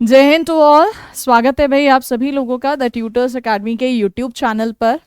जय Hind to all. स्वागत है भाई आप सभी लोगों का द ट्यूटर्स एकेडमी के यूट्यूब चैनल पर।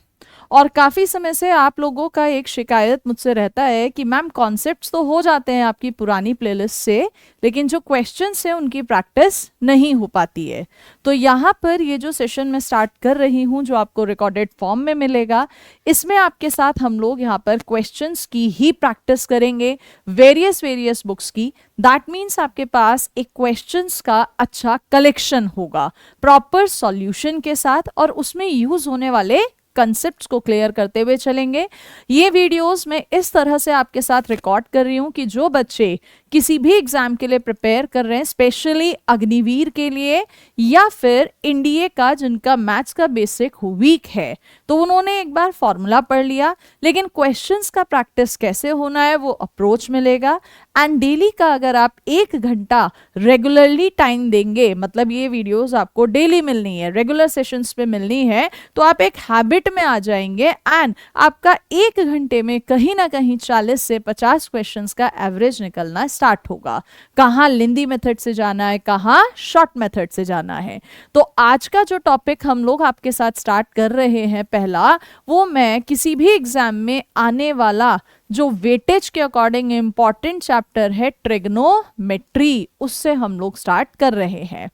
और काफ़ी समय से आप लोगों का एक शिकायत मुझसे रहता है कि मैम कॉन्सेप्ट्स तो हो जाते हैं आपकी पुरानी प्लेलिस्ट से, लेकिन जो क्वेश्चंस हैं उनकी प्रैक्टिस नहीं हो पाती है। तो यहाँ पर ये जो सेशन मैं स्टार्ट कर रही हूँ जो आपको रिकॉर्डेड फॉर्म में मिलेगा, इसमें आपके साथ हम लोग यहाँ पर क्वेश्चंस की ही प्रैक्टिस करेंगे, वेरियस बुक्स की। दैट मीन्स आपके पास एक क्वेश्चंस का अच्छा कलेक्शन होगा प्रॉपर सॉल्यूशन के साथ, और उसमें यूज होने वाले कंसेप्ट्स को क्लियर करते हुए चलेंगे। ये वीडियोस मैं इस तरह से आपके साथ रिकॉर्ड कर रही हूँ कि जो बच्चे किसी भी एग्जाम के लिए प्रिपेयर कर रहे हैं, स्पेशली अग्निवीर के लिए या फिर एनडीए का जिनका मैथ्स का बेसिक वीक है, तो उन्होंने एक बार फॉर्मूला पढ़ लिया, लेकिन क्वेश्चंस का प्रैक्टिस कैसे होना है वो अप्रोच मिलेगा। एंड डेली का अगर आप 1 घंटा रेगुलरली टाइम देंगे, मतलब ये वीडियोस आपको डेली मिलनी है, रेगुलर सेशंस पे मिलनी है, तो आप एक हैबिट में आ जाएंगे एंड आपका 1 घंटे में कहीं ना कहीं 40 से 50 क्वेश्चंस का एवरेज निकलना स्टार्ट होगा। कहाँ लिंदी मेथड से जाना है, कहाँ शॉर्ट मेथड से जाना है। तो आज का जो टॉपिक हम लोग आपके साथ स्टार्ट कर रहे हैं पहला, वो मैं किसी भी एग्जाम में आने वाला जो वेटेज के अकॉर्डिंग इंपॉर्टेंट चैप्टर है ट्रिग्नोमेट्री, उससे हम लोग स्टार्ट कर रहे हैं।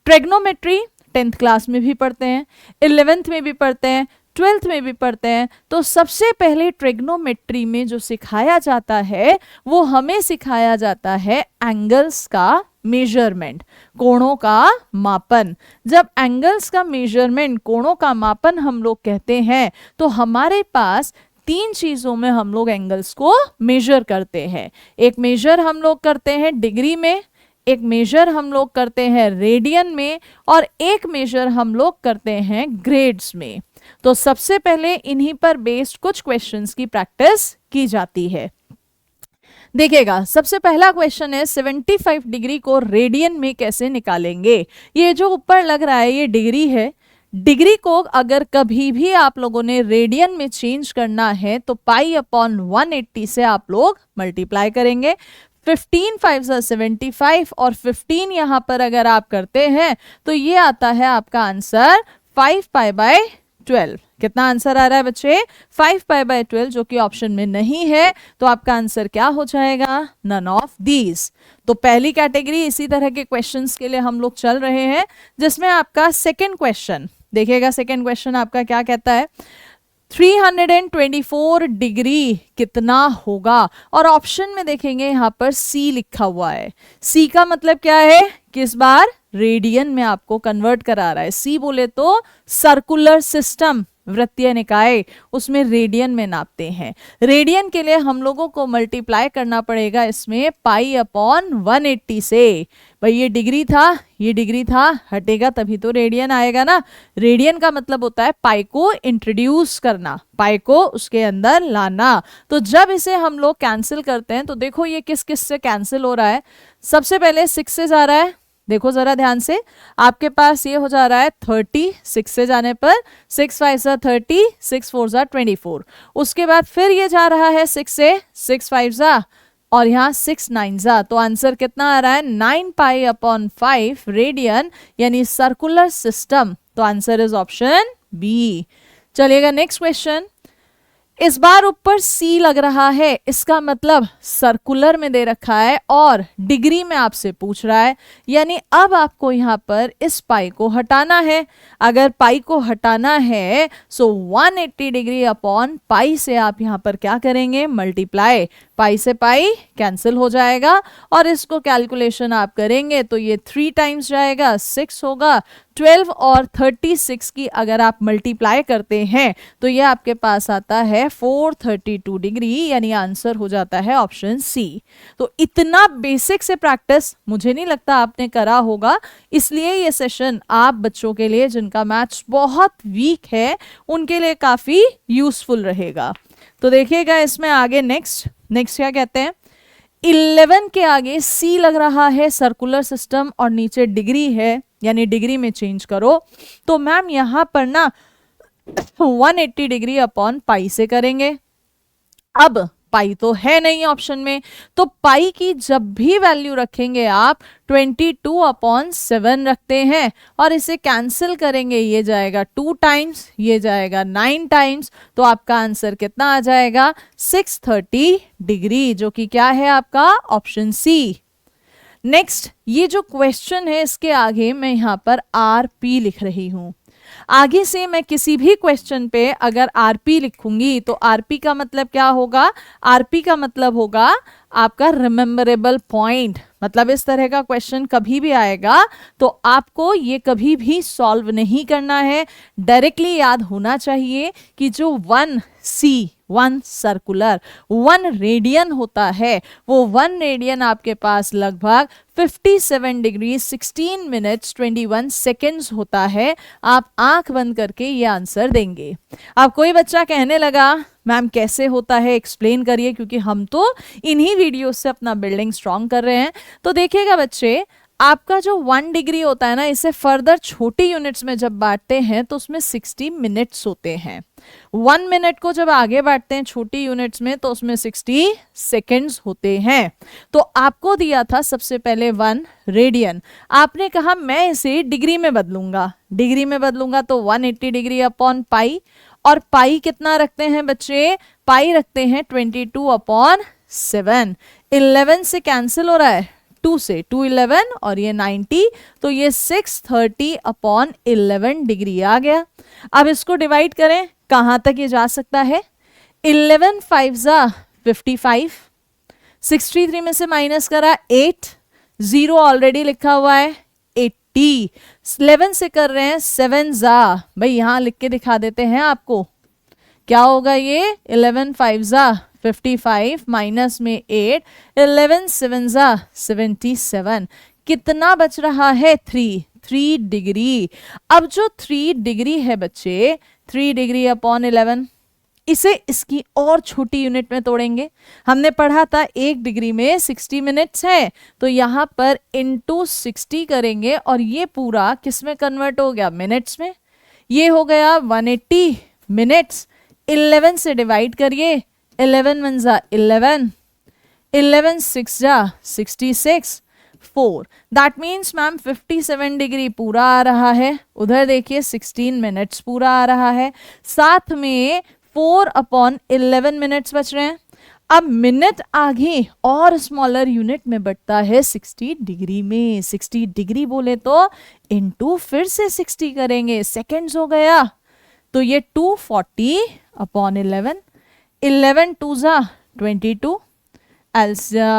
ट्रिग्नोमेट्री 10th क्लास में भी पढ़ते हैं, 11th में भी पढ़ते हैं, 12th में भी पढ़ते हैं। तो सबसे पहले ट्रिग्नोमेट्री में जो सिखाया जाता है वो हमें सिखाया जाता है एंगल्स का मेजरमेंट, कोणों का मापन। जब एंगल्स का मेजरमेंट, कोणों का मापन हम लोग कहते हैं, तो हमारे पास 3 चीजों में हम लोग एंगल्स को मेजर करते हैं। एक मेजर हम लोग करते हैं डिग्री में, एक मेजर हम लोग करते हैं रेडियन में, और एक मेजर हम लोग करते हैं ग्रेड्स में। तो सबसे पहले इन्हीं पर बेस्ड कुछ क्वेश्चंस की प्रैक्टिस की जाती है। देखिएगा, सबसे पहला क्वेश्चन है 75 डिग्री को रेडियन में कैसे निकालेंगे। ये जो ऊपर लग रहा है ये डिग्री है। डिग्री को अगर कभी भी आप लोगों ने रेडियन में चेंज करना है तो पाई अपॉन 180 से आप लोग मल्टीप्लाई करेंगे। 15 5 75 और 15 यहां पर अगर आप करते हैं तो ये आता है आपका आंसर 5 पाई बाय 12। कितना आंसर आ रहा है बच्चे? 5 पाई बाय 12, जो कि ऑप्शन में नहीं है। तो आपका आंसर क्या हो जाएगा? None of these. तो पहली कैटेगरी इसी तरह के क्वेश्चंस के लिए हम लोग चल रहे हैं, जिसमें आपका सेकंड क्वेश्चन देखिएगा। सेकंड क्वेश्चन आपका क्या कहता है? 324 डिग्री कितना होगा? और ऑप्शन में देखेंगे यहां पर सी लिखा हुआ है। सी का मतलब क्या है? किस बार रेडियन में आपको कन्वर्ट करा रहा है। सी बोले तो सर्कुलर सिस्टम, वृत्तीय निकाय, उसमें रेडियन में नापते हैं। रेडियन के लिए हम लोगों को मल्टीप्लाई करना पड़ेगा इसमें पाई अपॉन 180 से। भाई ये डिग्री था, ये डिग्री था, हटेगा तभी तो रेडियन आएगा ना। रेडियन का मतलब होता है पाई को इंट्रोड्यूस करना, पाई को उसके अंदर लाना। तो जब इसे हम लोग कैंसिल करते हैं तो देखो ये किस किस से कैंसिल हो रहा है। सबसे पहले 6 से जा रहा है, देखो जरा ध्यान से, आपके पास ये हो जा रहा है 30, 6 से जाने पर 6 5 30, 6 4 24। उसके बाद फिर ये जा रहा है 6 से, 6 5 और यहाँ 6 9 तो आंसर कितना आ रहा है? 9 पाई अपॉन 5 रेडियन, यानी सर्कुलर सिस्टम। तो आंसर इज ऑप्शन बी। चलिएगा नेक्स्ट क्वेश्चन। इस बार ऊपर सी लग रहा है, इसका मतलब सर्कुलर में दे रखा है और डिग्री में आपसे पूछ रहा है, यानी अब आपको यहां पर इस पाई को हटाना है। अगर पाई को हटाना है सो 180 डिग्री अपॉन पाई से आप यहां पर क्या करेंगे? मल्टीप्लाई। पाई से पाई कैंसिल हो जाएगा और इसको कैलकुलेशन आप करेंगे तो ये 3 टाइम्स जाएगा, 6 होगा। 12 और 36 की अगर आप मल्टीप्लाई करते हैं तो ये आपके पास आता है 432 डिग्री, यानी आंसर हो जाता है ऑप्शन सी। तो इतना बेसिक से प्रैक्टिस मुझे नहीं लगता आपने करा होगा, इसलिए ये सेशन आप बच्चों के लिए जिनका मैथ्स बहुत वीक है उनके लिए काफी यूजफुल रहेगा। तो देखिएगा इसमें आगे नेक्स्ट क्या कहते हैं। 11 के आगे सी लग रहा है, सर्कुलर सिस्टम, और नीचे डिग्री है, यानी डिग्री में चेंज करो। तो मैम यहां पर ना 180 डिग्री अपॉन पाई से करेंगे। अब पाई तो है नहीं ऑप्शन में, तो पाई की जब भी वैल्यू रखेंगे आप 22/7 रखते हैं और इसे कैंसिल करेंगे, ये जाएगा 2 टाइम्स, ये जाएगा 9 टाइम्स, तो आपका आंसर कितना आ जाएगा 630 डिग्री, जो कि क्या है आपका ऑप्शन सी। नेक्स्ट, ये जो क्वेश्चन है इसके आगे मैं यहाँ पर आरपी लिख रही हूँ। आगे से मैं किसी भी क्वेश्चन पे अगर आरपी लिखूंगी तो आरपी का मतलब क्या होगा, आरपी का मतलब होगा आपका रिमेम्बरेबल पॉइंट। मतलब इस तरह का क्वेश्चन कभी भी आएगा तो आपको ये कभी भी सॉल्व नहीं करना है, डायरेक्टली याद होना चाहिए कि जो 1 सर्कुलर 1 रेडियन होता है, वो 1 रेडियन आपके पास लगभग 57 डिग्री 16 मिनट्स 21 सेकेंड्स होता है। आप आंख बंद करके ये आंसर देंगे। अब कोई बच्चा कहने लगा मैम कैसे होता है, एक्सप्लेन करिए, क्योंकि हम तो इन्हीं वीडियो से अपना बिल्डिंग स्ट्रांग कर रहे हैं। तो देखिएगा बच्चे, आपका जो 1 डिग्री होता है ना, इसे फर्दर छोटी यूनिट्स में जब बांटते हैं तो उसमें 60 मिनट्स होते हैं। 1 मिनट को जब आगे बांटते हैं छोटी यूनिट्स में तो उसमें 60 सेकेंड्स होते हैं। तो आपको दिया था सबसे पहले 1 रेडियन, आपने कहा मैं इसे डिग्री में बदलूंगा, डिग्री में बदलूंगा तो 180 डिग्री अपॉन पाई, और पाई कितना रखते हैं बच्चे, पाई रखते हैं 22/7। 11 से कैंसिल हो रहा है, 2 से 2 11 और ये 90, तो ये 630/11 डिग्री आ गया। अब इसको डिवाइड करें, कहां तक ये जा सकता है, 11 5 55, 63 में से माइनस करा 8, 0 ऑलरेडी लिखा हुआ है 80, 11 से कर रहे हैं 7 भाई यहां लिख के दिखा देते हैं आपको क्या होगा, ये 11 5 55 माइनस में 8, 11 7 77, कितना बच रहा है 3 डिग्री। अब जो 3 डिग्री है बच्चे, 3 डिग्री अपॉन 11, इसे इसकी और छोटी यूनिट में तोड़ेंगे। हमने पढ़ा था 1 डिग्री में 60 मिनट्स है, तो यहाँ पर इंटू 60 करेंगे और ये पूरा किस में कन्वर्ट हो गया, मिनट्स में। ये हो गया 180 मिनट्स। 11 से डिवाइड करिए, 11 1 11, 11 6 66, 4, दैट मीन्स मैम 57 डिग्री पूरा आ रहा है। उधर देखिए 16 मिनट्स पूरा आ रहा है, साथ में 4/11 मिनट्स बच रहे हैं। अब मिनट आगे और स्मॉलर यूनिट में बढ़ता है 60 डिग्री में। 60 डिग्री बोले तो इनटू फिर से 60 करेंगे, सेकेंड्स हो गया, तो ये 240/11, 11 2 22,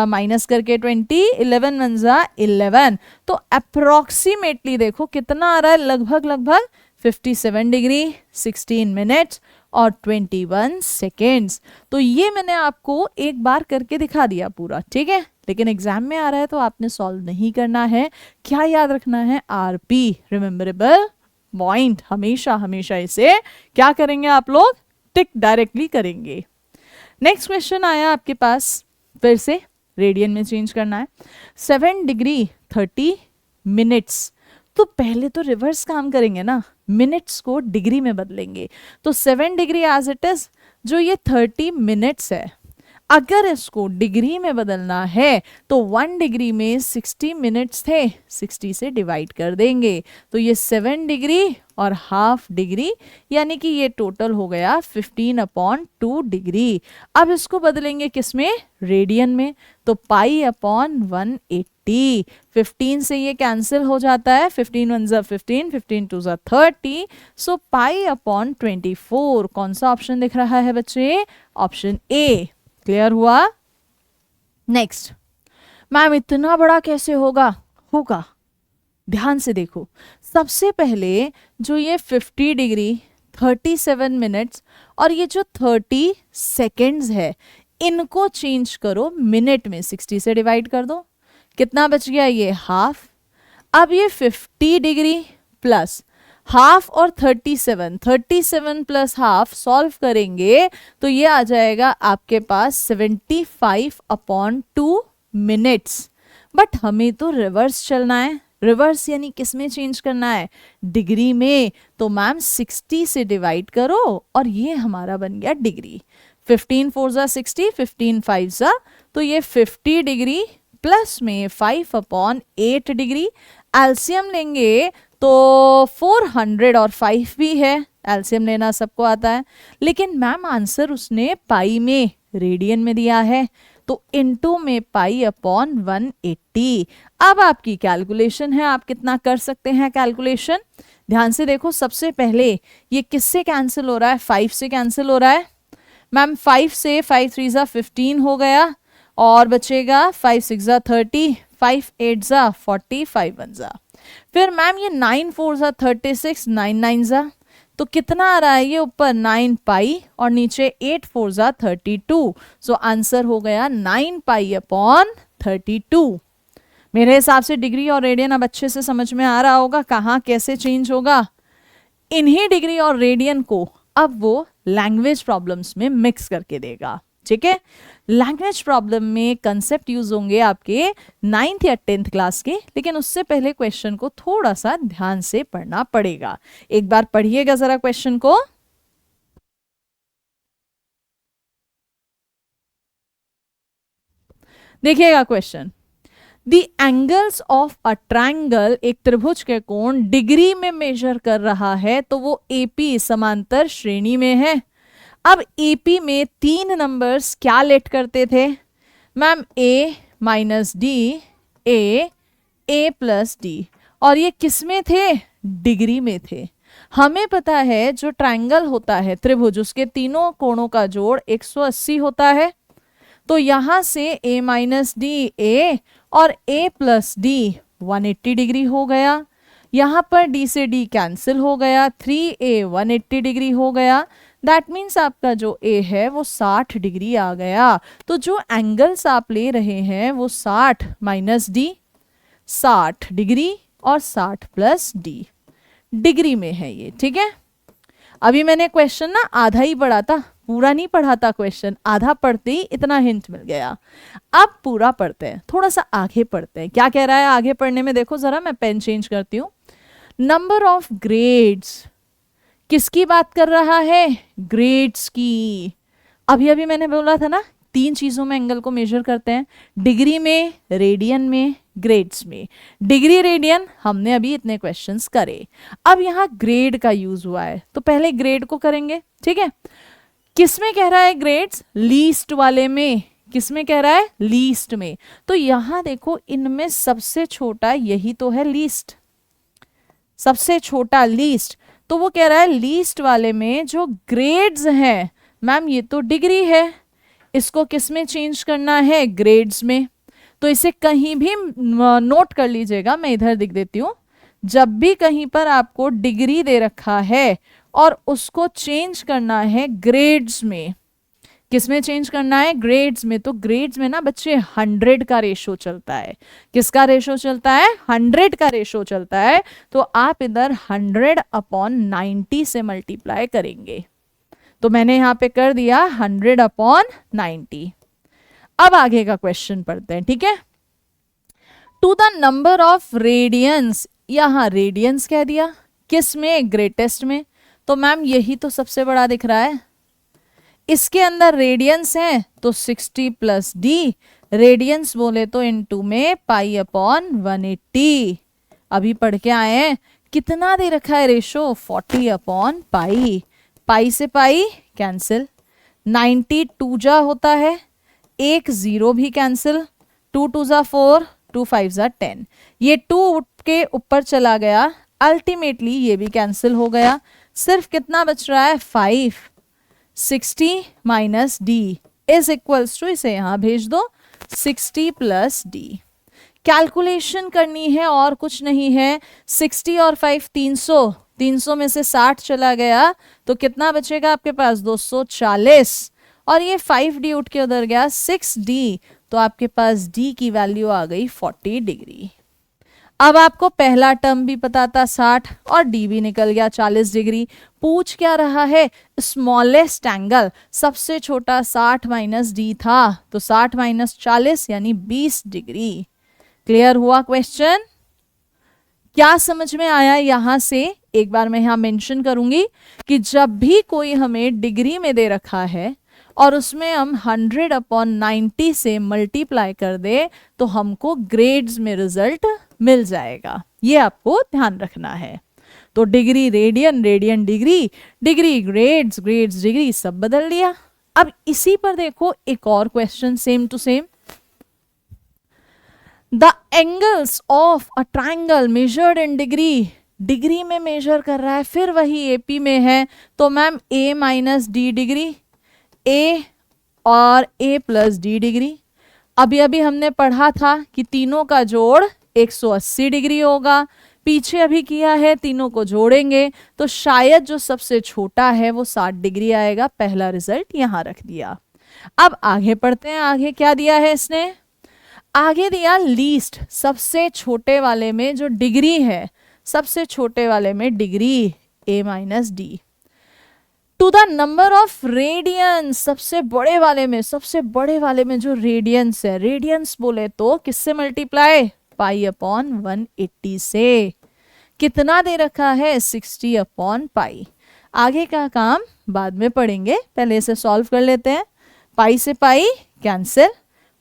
माइनस करके 20, 11 1 11, तो अप्रोक्सीमेटली देखो कितना आ रहा है, लगभग 57 डिग्री 16 मिनट्स और 21 सेकेंड्स। तो ये मैंने आपको एक बार करके दिखा दिया पूरा, ठीक है, लेकिन एग्जाम में आ रहा है तो आपने सॉल्व नहीं करना है। क्या याद रखना है, आरपी, रिमेम्बरेबल पॉइंट। हमेशा इसे क्या करेंगे आप लोग, टिक डायरेक्टली करेंगे। नेक्स्ट क्वेश्चन आया आपके पास, फिर से रेडियन में चेंज करना है। 7 डिग्री 30 मिनट्स, तो पहले तो रिवर्स काम करेंगे ना, मिनट्स को डिग्री में बदलेंगे। तो 7 डिग्री एज इट इज, जो ये 30 मिनट्स है, अगर इसको डिग्री में बदलना है तो 1 डिग्री में 60 मिनट्स थे, 60 से डिवाइड कर देंगे, तो ये 7 डिग्री और हाफ डिग्री, यानी कि ये टोटल हो गया 15/2 डिग्री। अब इसको बदलेंगे किसमें, रेडियन में, तो पाई/180, 15 से ये कैंसिल हो जाता है, 15 1 15, 15 2 30, सो पाई/24। कौन सा ऑप्शन दिख रहा है बच्चे, ऑप्शन ए। क्लियर हुआ। नेक्स्ट, मैम इतना बड़ा कैसे होगा, ध्यान से देखो, सबसे पहले जो ये 50 डिग्री 37 मिनट्स और ये जो 30 सेकेंड्स है, इनको चेंज करो मिनट में, 60 से डिवाइड कर दो, कितना बच गया, ये हाफ। अब ये 50 डिग्री प्लस हाफ और 37 प्लस हाफ सॉल्व करेंगे तो ये आ जाएगा आपके पास 75/2 मिनट्स। बट हमें तो रिवर्स चलना है, रिवर्स यानी किस में चेंज करना है, डिग्री में, तो मैम 60 से डिवाइड करो और ये हमारा बन गया डिग्री। 15 4 जा 60, 15 5 जा, तो ये 50 डिग्री प्लस में 5 अपॉन 8 डिग्री। एलसीएम लेंगे तो 400 और 5 भी है, एलसीएम लेना सबको आता है, लेकिन मैम आंसर उसने पाई में रेडियन में दिया है, तो इनटू में पाई अपॉन 180। अब आपकी कैलकुलेशन है, आप कितना कर सकते हैं कैलकुलेशन। ध्यान से देखो, सबसे पहले ये किससे कैंसिल हो रहा है, 5 से कैंसिल हो रहा है मैम। 5 से 5 3 जा 15 हो गया, और बचेगा 5 6 जा 30, 5 8 जा 40, 5 1 जा। फिर मैम ये 9 4 जा 36, 9 9 जा, तो कितना आ रहा है ये ऊपर 9 पाई और नीचे 8 4 जा 32। सो आंसर हो गया 9 पाई अपॉन 32। मेरे हिसाब से डिग्री और रेडियन अब अच्छे से समझ में आ रहा होगा कहाँ कैसे चेंज होगा। इन्हीं डिग्री और रेडियन को अब वो लैंग्वेज प्रॉब्लम्स में मिक्स करके देगा, ठीक है। लैंग्वेज प्रॉब्लम में कंसेप्ट यूज होंगे आपके 9th या 10th क्लास के, लेकिन उससे पहले क्वेश्चन को थोड़ा सा ध्यान से पढ़ना पड़ेगा। एक बार पढ़िएगा जरा क्वेश्चन को। देखिएगा question, the angles of a triangle, एक त्रिभुज के कोण डिग्री में मेजर कर रहा है, तो वो एपी समांतर श्रेणी में है। अब एपी में 3 नंबर्स क्या लेट करते थे मैम, ए माइनस डी, ए प्लस डी, और ये किस में थे, डिग्री में थे। हमें पता है जो ट्रायंगल होता है त्रिभुज, उसके तीनों कोणों का जोड़ 180 होता है, तो यहां से ए माइनस डी ए और ए प्लस डी 180 डिग्री हो गया। यहां पर डी से डी कैंसिल हो गया, 3a 180 डिग्री हो गया। दैट मीन्स आपका जो ए है वो 60 डिग्री आ गया। तो जो एंगल्स आप ले रहे हैं वो 60 माइनस डी, 60 डिग्री और 60 प्लस डी डिग्री में है ये, ठीक है। अभी मैंने क्वेश्चन ना आधा ही पढ़ा था, पूरा नहीं पढ़ा था क्वेश्चन, आधा पढ़ते ही इतना हिंट मिल गया। अब पूरा पढ़ते हैं, थोड़ा सा आगे पढ़ते हैं। क्या कह रहा है आगे पढ़ने में, देखो जरा, मैं पेन चेंज करती हूँ। नंबर ऑफ ग्रेड्स, किसकी बात कर रहा है, ग्रेड्स की। अभी अभी मैंने बोला था ना 3 चीजों में एंगल को मेजर करते हैं, डिग्री में, रेडियन में, ग्रेड्स में। डिग्री रेडियन हमने अभी इतने क्वेश्चंस करे, अब यहाँ ग्रेड का यूज हुआ है, तो पहले ग्रेड को करेंगे, ठीक है। किस में कह रहा है ग्रेड्स, लीस्ट वाले में। किस में कह रहा है, लीस्ट में। तो यहां देखो इनमें सबसे छोटा यही तो है लीस्ट, सबसे छोटा लीस्ट, तो वो कह रहा है लीस्ट वाले में जो ग्रेड्स हैं मैम ये तो डिग्री है, इसको किस में चेंज करना है, ग्रेड्स में। तो इसे कहीं भी नोट कर लीजिएगा, मैं इधर लिख देती हूं। जब भी कहीं पर आपको डिग्री दे रखा है और उसको चेंज करना है ग्रेड्स में, किस में चेंज करना है, ग्रेड्स में, तो ग्रेड्स में ना बच्चे 100 का रेशो चलता है। किसका रेशो चलता है, 100 का रेशो चलता है। तो आप इधर 100 अपॉन 90 से मल्टीप्लाई करेंगे, तो मैंने यहां पे कर दिया 100 अपॉन 90। अब आगे का क्वेश्चन पढ़ते हैं, ठीक है। To the number of radians, यहां रेडियंस कह दिया, किस में, ग्रेटेस्ट में, तो मैम यही तो सबसे बड़ा दिख रहा है, इसके अंदर रेडियंस है तो 60 प्लस डी, रेडियंस बोले तो इनटू में पाई अपॉन 180। अभी पढ़ के आए हैं, कितना दे रखा है रेशो, 40 अपॉन पाई, पाई से पाई कैंसिल, 90 2 जा होता है, एक 0 भी कैंसिल, 2 2 जा 4, 2 5 जा 10, ये 2 के ऊपर चला गया, अल्टीमेटली ये भी कैंसिल हो गया। सिर्फ कितना बच रहा है, 5, 60 minus D is equals to, इसे यहां भेज दो, 60 प्लस डी। कैलकुलेशन करनी है और कुछ नहीं है, 60 और 5 300, 300 में से 60 चला गया तो कितना बचेगा आपके पास, 240, और ये 5d उठ के उधर गया 6d, तो आपके पास d की वैल्यू आ गई 40 डिग्री। अब आपको पहला टर्म भी पता था 60 और d भी निकल गया 40 डिग्री। पूछ क्या रहा है, स्मॉलेस्ट एंगल, सबसे छोटा 60 माइनस डी था, तो 60 माइनस 40 यानी 20 डिग्री। क्लियर हुआ क्वेश्चन, क्या समझ में आया। यहां से एक बार मैं यहां मेंशन करूंगी कि जब भी कोई हमें डिग्री में दे रखा है और उसमें हम 100/90 से मल्टीप्लाई कर दे तो हमको ग्रेड्स में रिजल्ट मिल जाएगा। ये आपको ध्यान रखना है। तो degree radian, radian degree, degree grades, grades degree, सब बदल दिया। अब इसी पर देखो एक और question same to same. The angles of a triangle measured in degree, degree में मेजर कर रहा है, फिर वही एपी में है, तो ma'am a minus D degree, a और a प्लस डी डिग्री। अभी अभी हमने पढ़ा था कि तीनों का जोड़ 180 डिग्री होगा, पीछे अभी किया है, तीनों को जोड़ेंगे तो शायद जो सबसे छोटा है वो 60 डिग्री आएगा। पहला रिजल्ट यहां रख दिया। अब आगे पढ़ते हैं, आगे क्या दिया है इसने, आगे दिया लीस्ट, सबसे छोटे वाले में जो डिग्री है, सबसे छोटे वाले में degree a minus D, to the number of radians, सबसे बड़े वाले में, सबसे बड़े वाले में जो रेडियंस है, रेडियंस बोले तो किससे मल्टीप्लाई, π/180 से। कितना दे रखा है, 60/π। आगे का काम बाद में पढ़ेंगे, पहले इसे सॉल्व कर लेते हैं। पाई से पाई कैंसिल,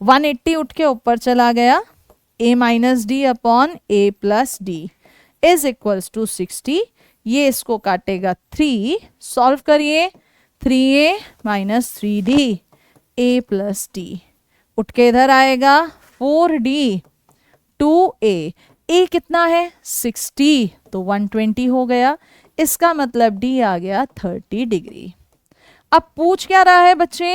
180 उठ के ऊपर चला गया, a minus D upon a plus D is equals to 60। ये इसको काटेगा 3, सॉल्व करिए, 3a minus 3d a plus D, उठ के इधर आएगा 4d 2a, a कितना है 60 तो 120 हो गया, इसका मतलब d आ गया 30 डिग्री। अब पूछ क्या रहा है बच्चे,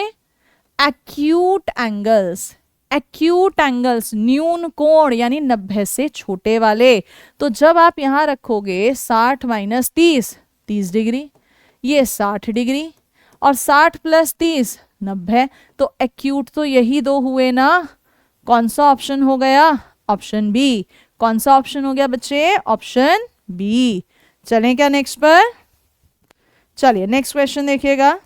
एक्यूट एंगल्स, एक्यूट एंगल्स, न्यून कोण यानी 90 से छोटे वाले। तो जब आप यहां रखोगे 60 माइनस 30, 30 डिग्री, ये 60 डिग्री, और 60 प्लस 30 90, तो एक्यूट तो यही दो हुए ना। कौन सा ऑप्शन हो गया, ऑप्शन बी। कौन सा ऑप्शन हो गया बच्चे, ऑप्शन बी। चलें क्या नेक्स्ट पर, चलिए नेक्स्ट क्वेश्चन देखिएगा।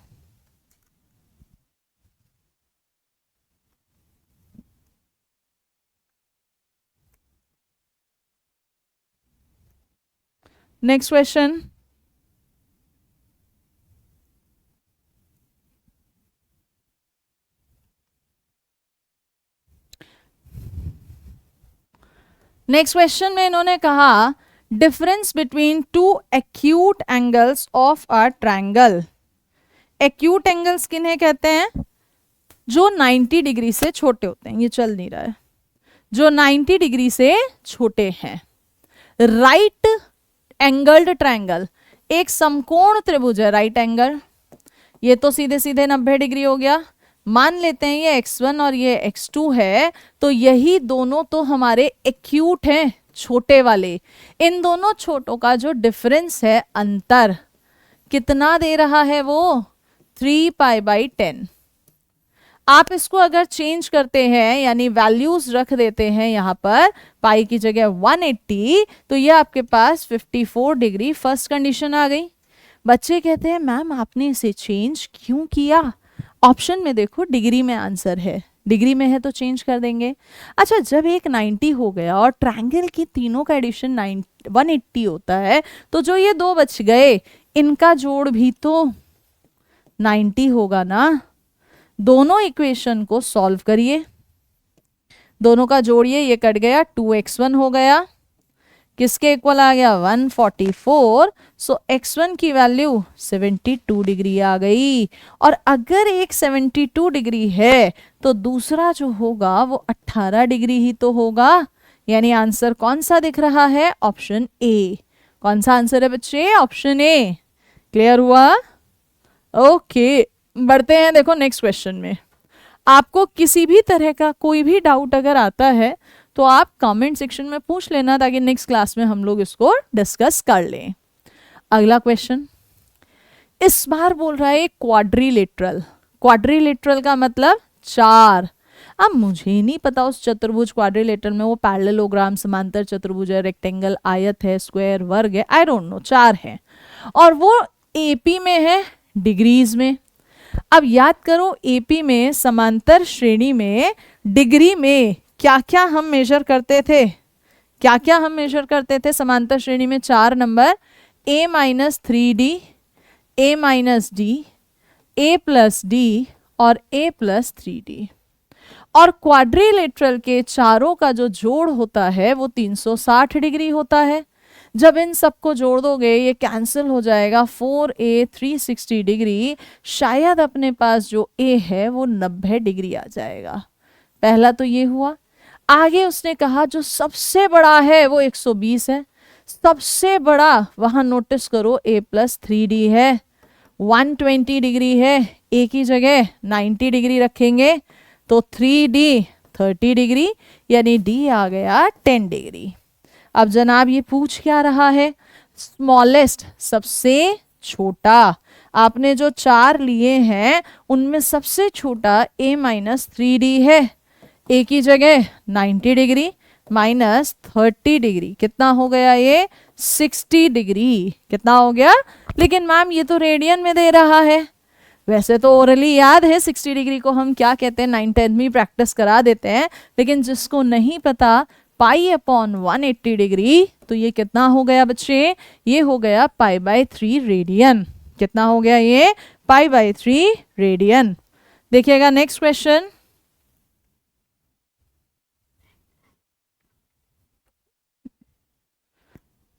नेक्स्ट क्वेश्चन, नेक्स्ट क्वेश्चन में इन्होंने कहा difference between two acute angles of a triangle. Acute angles किन्हें कहते हैं, जो 90 डिग्री से छोटे होते हैं। ये चल नहीं रहा है, जो 90 डिग्री से छोटे हैं। राइट एंगल्ड ट्रायंगल, एक समकोण त्रिभुज है राइट एंगल, ये तो सीधे सीधे 90 डिग्री हो गया। मान लेते हैं ये x1 और ये x2 है, तो यही दोनों तो हमारे एक्यूट हैं, छोटे वाले। इन दोनों छोटों का जो डिफरेंस है, अंतर कितना दे रहा है वो, 3π/10। आप इसको अगर चेंज करते हैं यानी वैल्यूज रख देते हैं यहाँ पर, पाई की जगह 180, तो ये आपके पास 54 डिग्री फर्स्ट कंडीशन आ गई। बच्चे कहते हैं मैम आपने इसे चेंज क्यों किया, ऑप्शन में देखो डिग्री में आंसर है, डिग्री में है तो चेंज कर देंगे। अच्छा, जब एक 90 हो गया और ट्रायंगल की तीनों का एडिशन 180 होता है, तो जो ये दो बच गए इनका जोड़ भी तो 90 होगा ना। दोनों इक्वेशन को सॉल्व करिए, दोनों का जोड़िए, ये कट गया, 2x1 हो गया, किसके इक्वल आ गया 144। सो x1 की वैल्यू 72 डिग्री आ गई। और अगर एक 72 डिग्री है तो दूसरा जो होगा वो 18 डिग्री ही तो होगा। यानी आंसर कौन सा दिख रहा है, ऑप्शन ए। कौन सा आंसर है बच्चे, ऑप्शन ए। क्लियर हुआ, ओके। बढ़ते हैं, देखो नेक्स्ट क्वेश्चन में। आपको किसी भी तरह का कोई भी डाउट अगर आता है तो आप कमेंट सेक्शन में पूछ लेना, ताकि नेक्स्ट क्लास में हम लोग इसको डिस्कस कर लें। अगला क्वेश्चन इस बार बोल रहा है क्वाड्रिलेटरल। क्वाड्रिलेटरल का मतलब 4। अब मुझे नहीं पता उस चतुर्भुज क्वाड्रिलेटरल में वो पैरेललोग्राम, समांतर चतुर्भुज है, रेक्टेंगल, आयत है, स्क्वायर, वर्ग है, आई डोंट नो, 4 है और वो एपी में है, डिग्रीज में। अब याद करो एपी में समांतर श्रेणी में डिग्री में क्या क्या हम मेजर करते थे, क्या क्या हम मेजर करते थे समांतर श्रेणी में, 4 नंबर, a-3d, a-d, a+d और a प्लस 3d। और क्वाड्रिलेटरल के चारों का जो जोड़ होता है वो 360 डिग्री होता है। जब इन सबको जोड़ दोगे ये कैंसिल हो जाएगा, 4a 360 डिग्री, शायद अपने पास जो a है वो 90 डिग्री आ जाएगा। पहला तो ये हुआ। आगे उसने कहा जो सबसे बड़ा है वो 120 है, सबसे बड़ा वहां नोटिस करो a प्लस 3d है, 120 डिग्री है, a की जगह 90 डिग्री रखेंगे तो 3d 30 डिग्री, यानी d आ गया 10 डिग्री। अब जनाब ये पूछ क्या रहा है, स्मॉलेस्ट सबसे छोटा। आपने जो 4 लिए हैं उनमें सबसे छोटा a माइनस 3d है, a की जगह 90 डिग्री माइनस 30 डिग्री, कितना हो गया ये 60 डिग्री। कितना हो गया, लेकिन मैम ये तो रेडियन में दे रहा है। वैसे तो ओरली याद है 60 डिग्री को हम क्या कहते हैं, 9-10 में प्रैक्टिस करा देते हैं, लेकिन जिसको नहीं पता पाई अपॉन 180 डिग्री, तो ये कितना हो गया बच्चे, ये हो गया पाई बाय 3 रेडियन। कितना हो गया ये, पाई बाय 3 रेडियन। देखिएगा नेक्स्ट क्वेश्चन।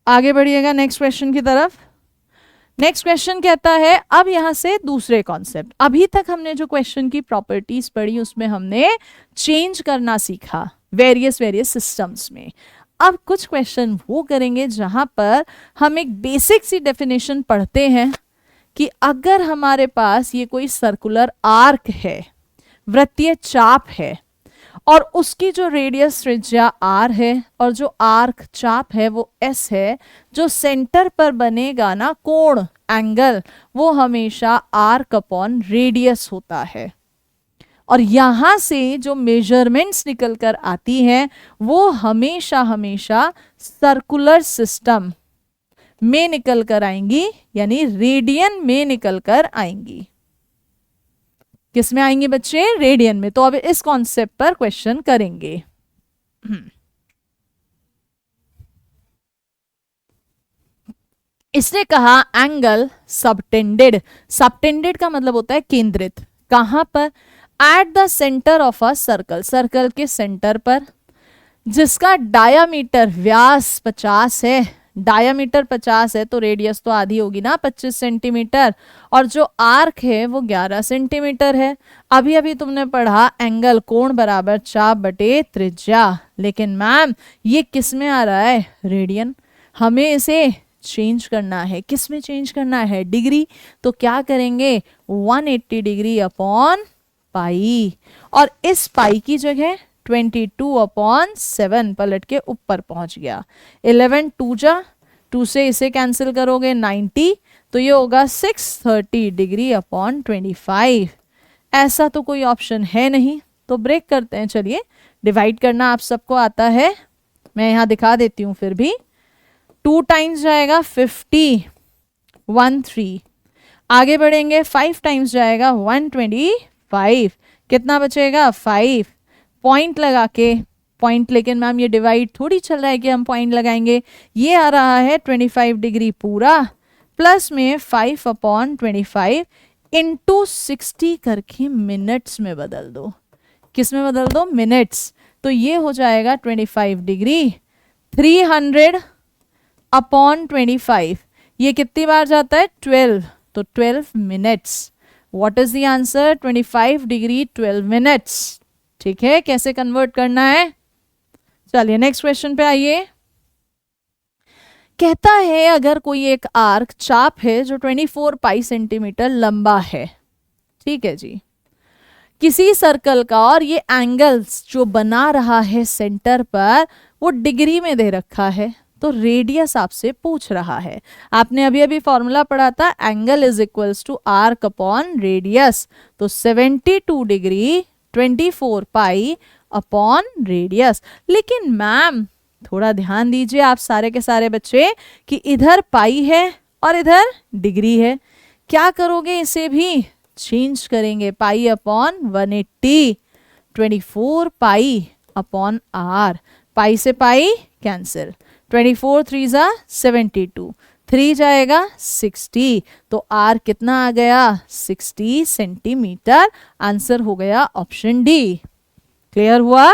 आगे बढ़िएगा नेक्स्ट क्वेश्चन की तरफ। नेक्स्ट क्वेश्चन कहता है, अब यहां से दूसरे कॉन्सेप्ट। अभी तक हमने जो क्वेश्चन की प्रॉपर्टीज पढ़ी उसमें हमने चेंज करना सीखा वेरियस सिस्टम्स में। अब कुछ क्वेश्चन वो करेंगे जहां पर हम एक बेसिक सी डेफिनेशन पढ़ते हैं कि अगर हमारे पास ये कोई सर्कुलर आर्क है, वृत्तीय चाप है, और उसकी जो रेडियस त्रिज्या r है और जो आर्क चाप है वो s है, जो सेंटर पर बनेगा ना कोण एंगल, वो हमेशा आर्क अपॉन रेडियस होता है। और यहां से जो मेजरमेंट्स निकल कर आती हैं वो हमेशा सर्कुलर सिस्टम में निकल कर आएंगी, यानी रेडियन में निकल कर आएंगी। किस में आएंगे बच्चे, रेडियन में। तो अब इस कॉन्सेप्ट पर क्वेश्चन करेंगे। इसने कहा एंगल सबटेंडेड। सबटेंडेड का मतलब होता है केंद्रित। कहां पर, at the centre of a circle, circle के सेंटर पर, जिसका डायामीटर व्यास 50 है। डायामीटर 50 है तो रेडियस तो आधी होगी ना, 25 सेंटीमीटर, और जो आर्क है वो 11 सेंटीमीटर है। अभी अभी तुमने पढ़ा एंगल कोण बराबर चाप बटे त्रिज्या, लेकिन मैम ये किस में आ रहा है, रेडियन। हमें इसे चेंज करना है, किस में चेंज करना है, डिग्री। तो क्या करेंगे, 180 डिग्री अपॉन पाई, और इस पाई की जगह 22/7 पलट के ऊपर पहुंच गया। 11 2 जा, 2 से इसे कैंसिल करोगे 90, तो ये होगा 630 डिग्री अपॉन 25। ऐसा तो कोई ऑप्शन है नहीं, तो ब्रेक करते हैं। चलिए, डिवाइड करना आप सबको आता है, मैं यहां दिखा देती हूं फिर भी। 2 टाइम्स जाएगा 50, 13। आगे बढ़ेंगे, 5 टाइम्स जाएगा 125, कितना बचेगा 5। पॉइंट लगा के, पॉइंट, लेकिन मैम ये डिवाइड थोड़ी चल रहा है कि हम पॉइंट लगाएंगे। ये आ रहा है 25 डिग्री पूरा, प्लस में 5/25 इंटू 60 करके मिनट्स में बदल दो। किस में बदल दो, मिनट्स। तो ये हो जाएगा 25 डिग्री 300/25। ये कितनी बार जाता है, 12, तो 12 minutes. What is the answer, 25 degree 12 minutes. ठीक है, कैसे कन्वर्ट करना है। चलिए नेक्स्ट क्वेश्चन पे आइए। कहता है अगर कोई एक आर्क चाप है जो 24 पाई सेंटीमीटर लंबा है, ठीक है जी, किसी सर्कल का, और ये एंगल्स जो बना रहा है सेंटर पर वो डिग्री में दे रखा है, तो रेडियस आपसे पूछ रहा है। आपने अभी अभी फॉर्मूला पढ़ा था, angle is equals to arc upon radius. तो 72 डिग्री 24 पाई अपॉन रेडियस। लेकिन मैम थोड़ा ध्यान दीजिए आप सारे के सारे बच्चे कि इधर पाई है और इधर डिग्री है। क्या करोगे, इसे भी चेंज करेंगे, pi upon 180, 24 pi upon R. Pi से पाई कैंसिल, 24 3 जा 72, 3 जाएगा 60, तो R कितना आ गया 60 सेंटीमीटर। आंसर हो गया ऑप्शन डी। क्लियर हुआ?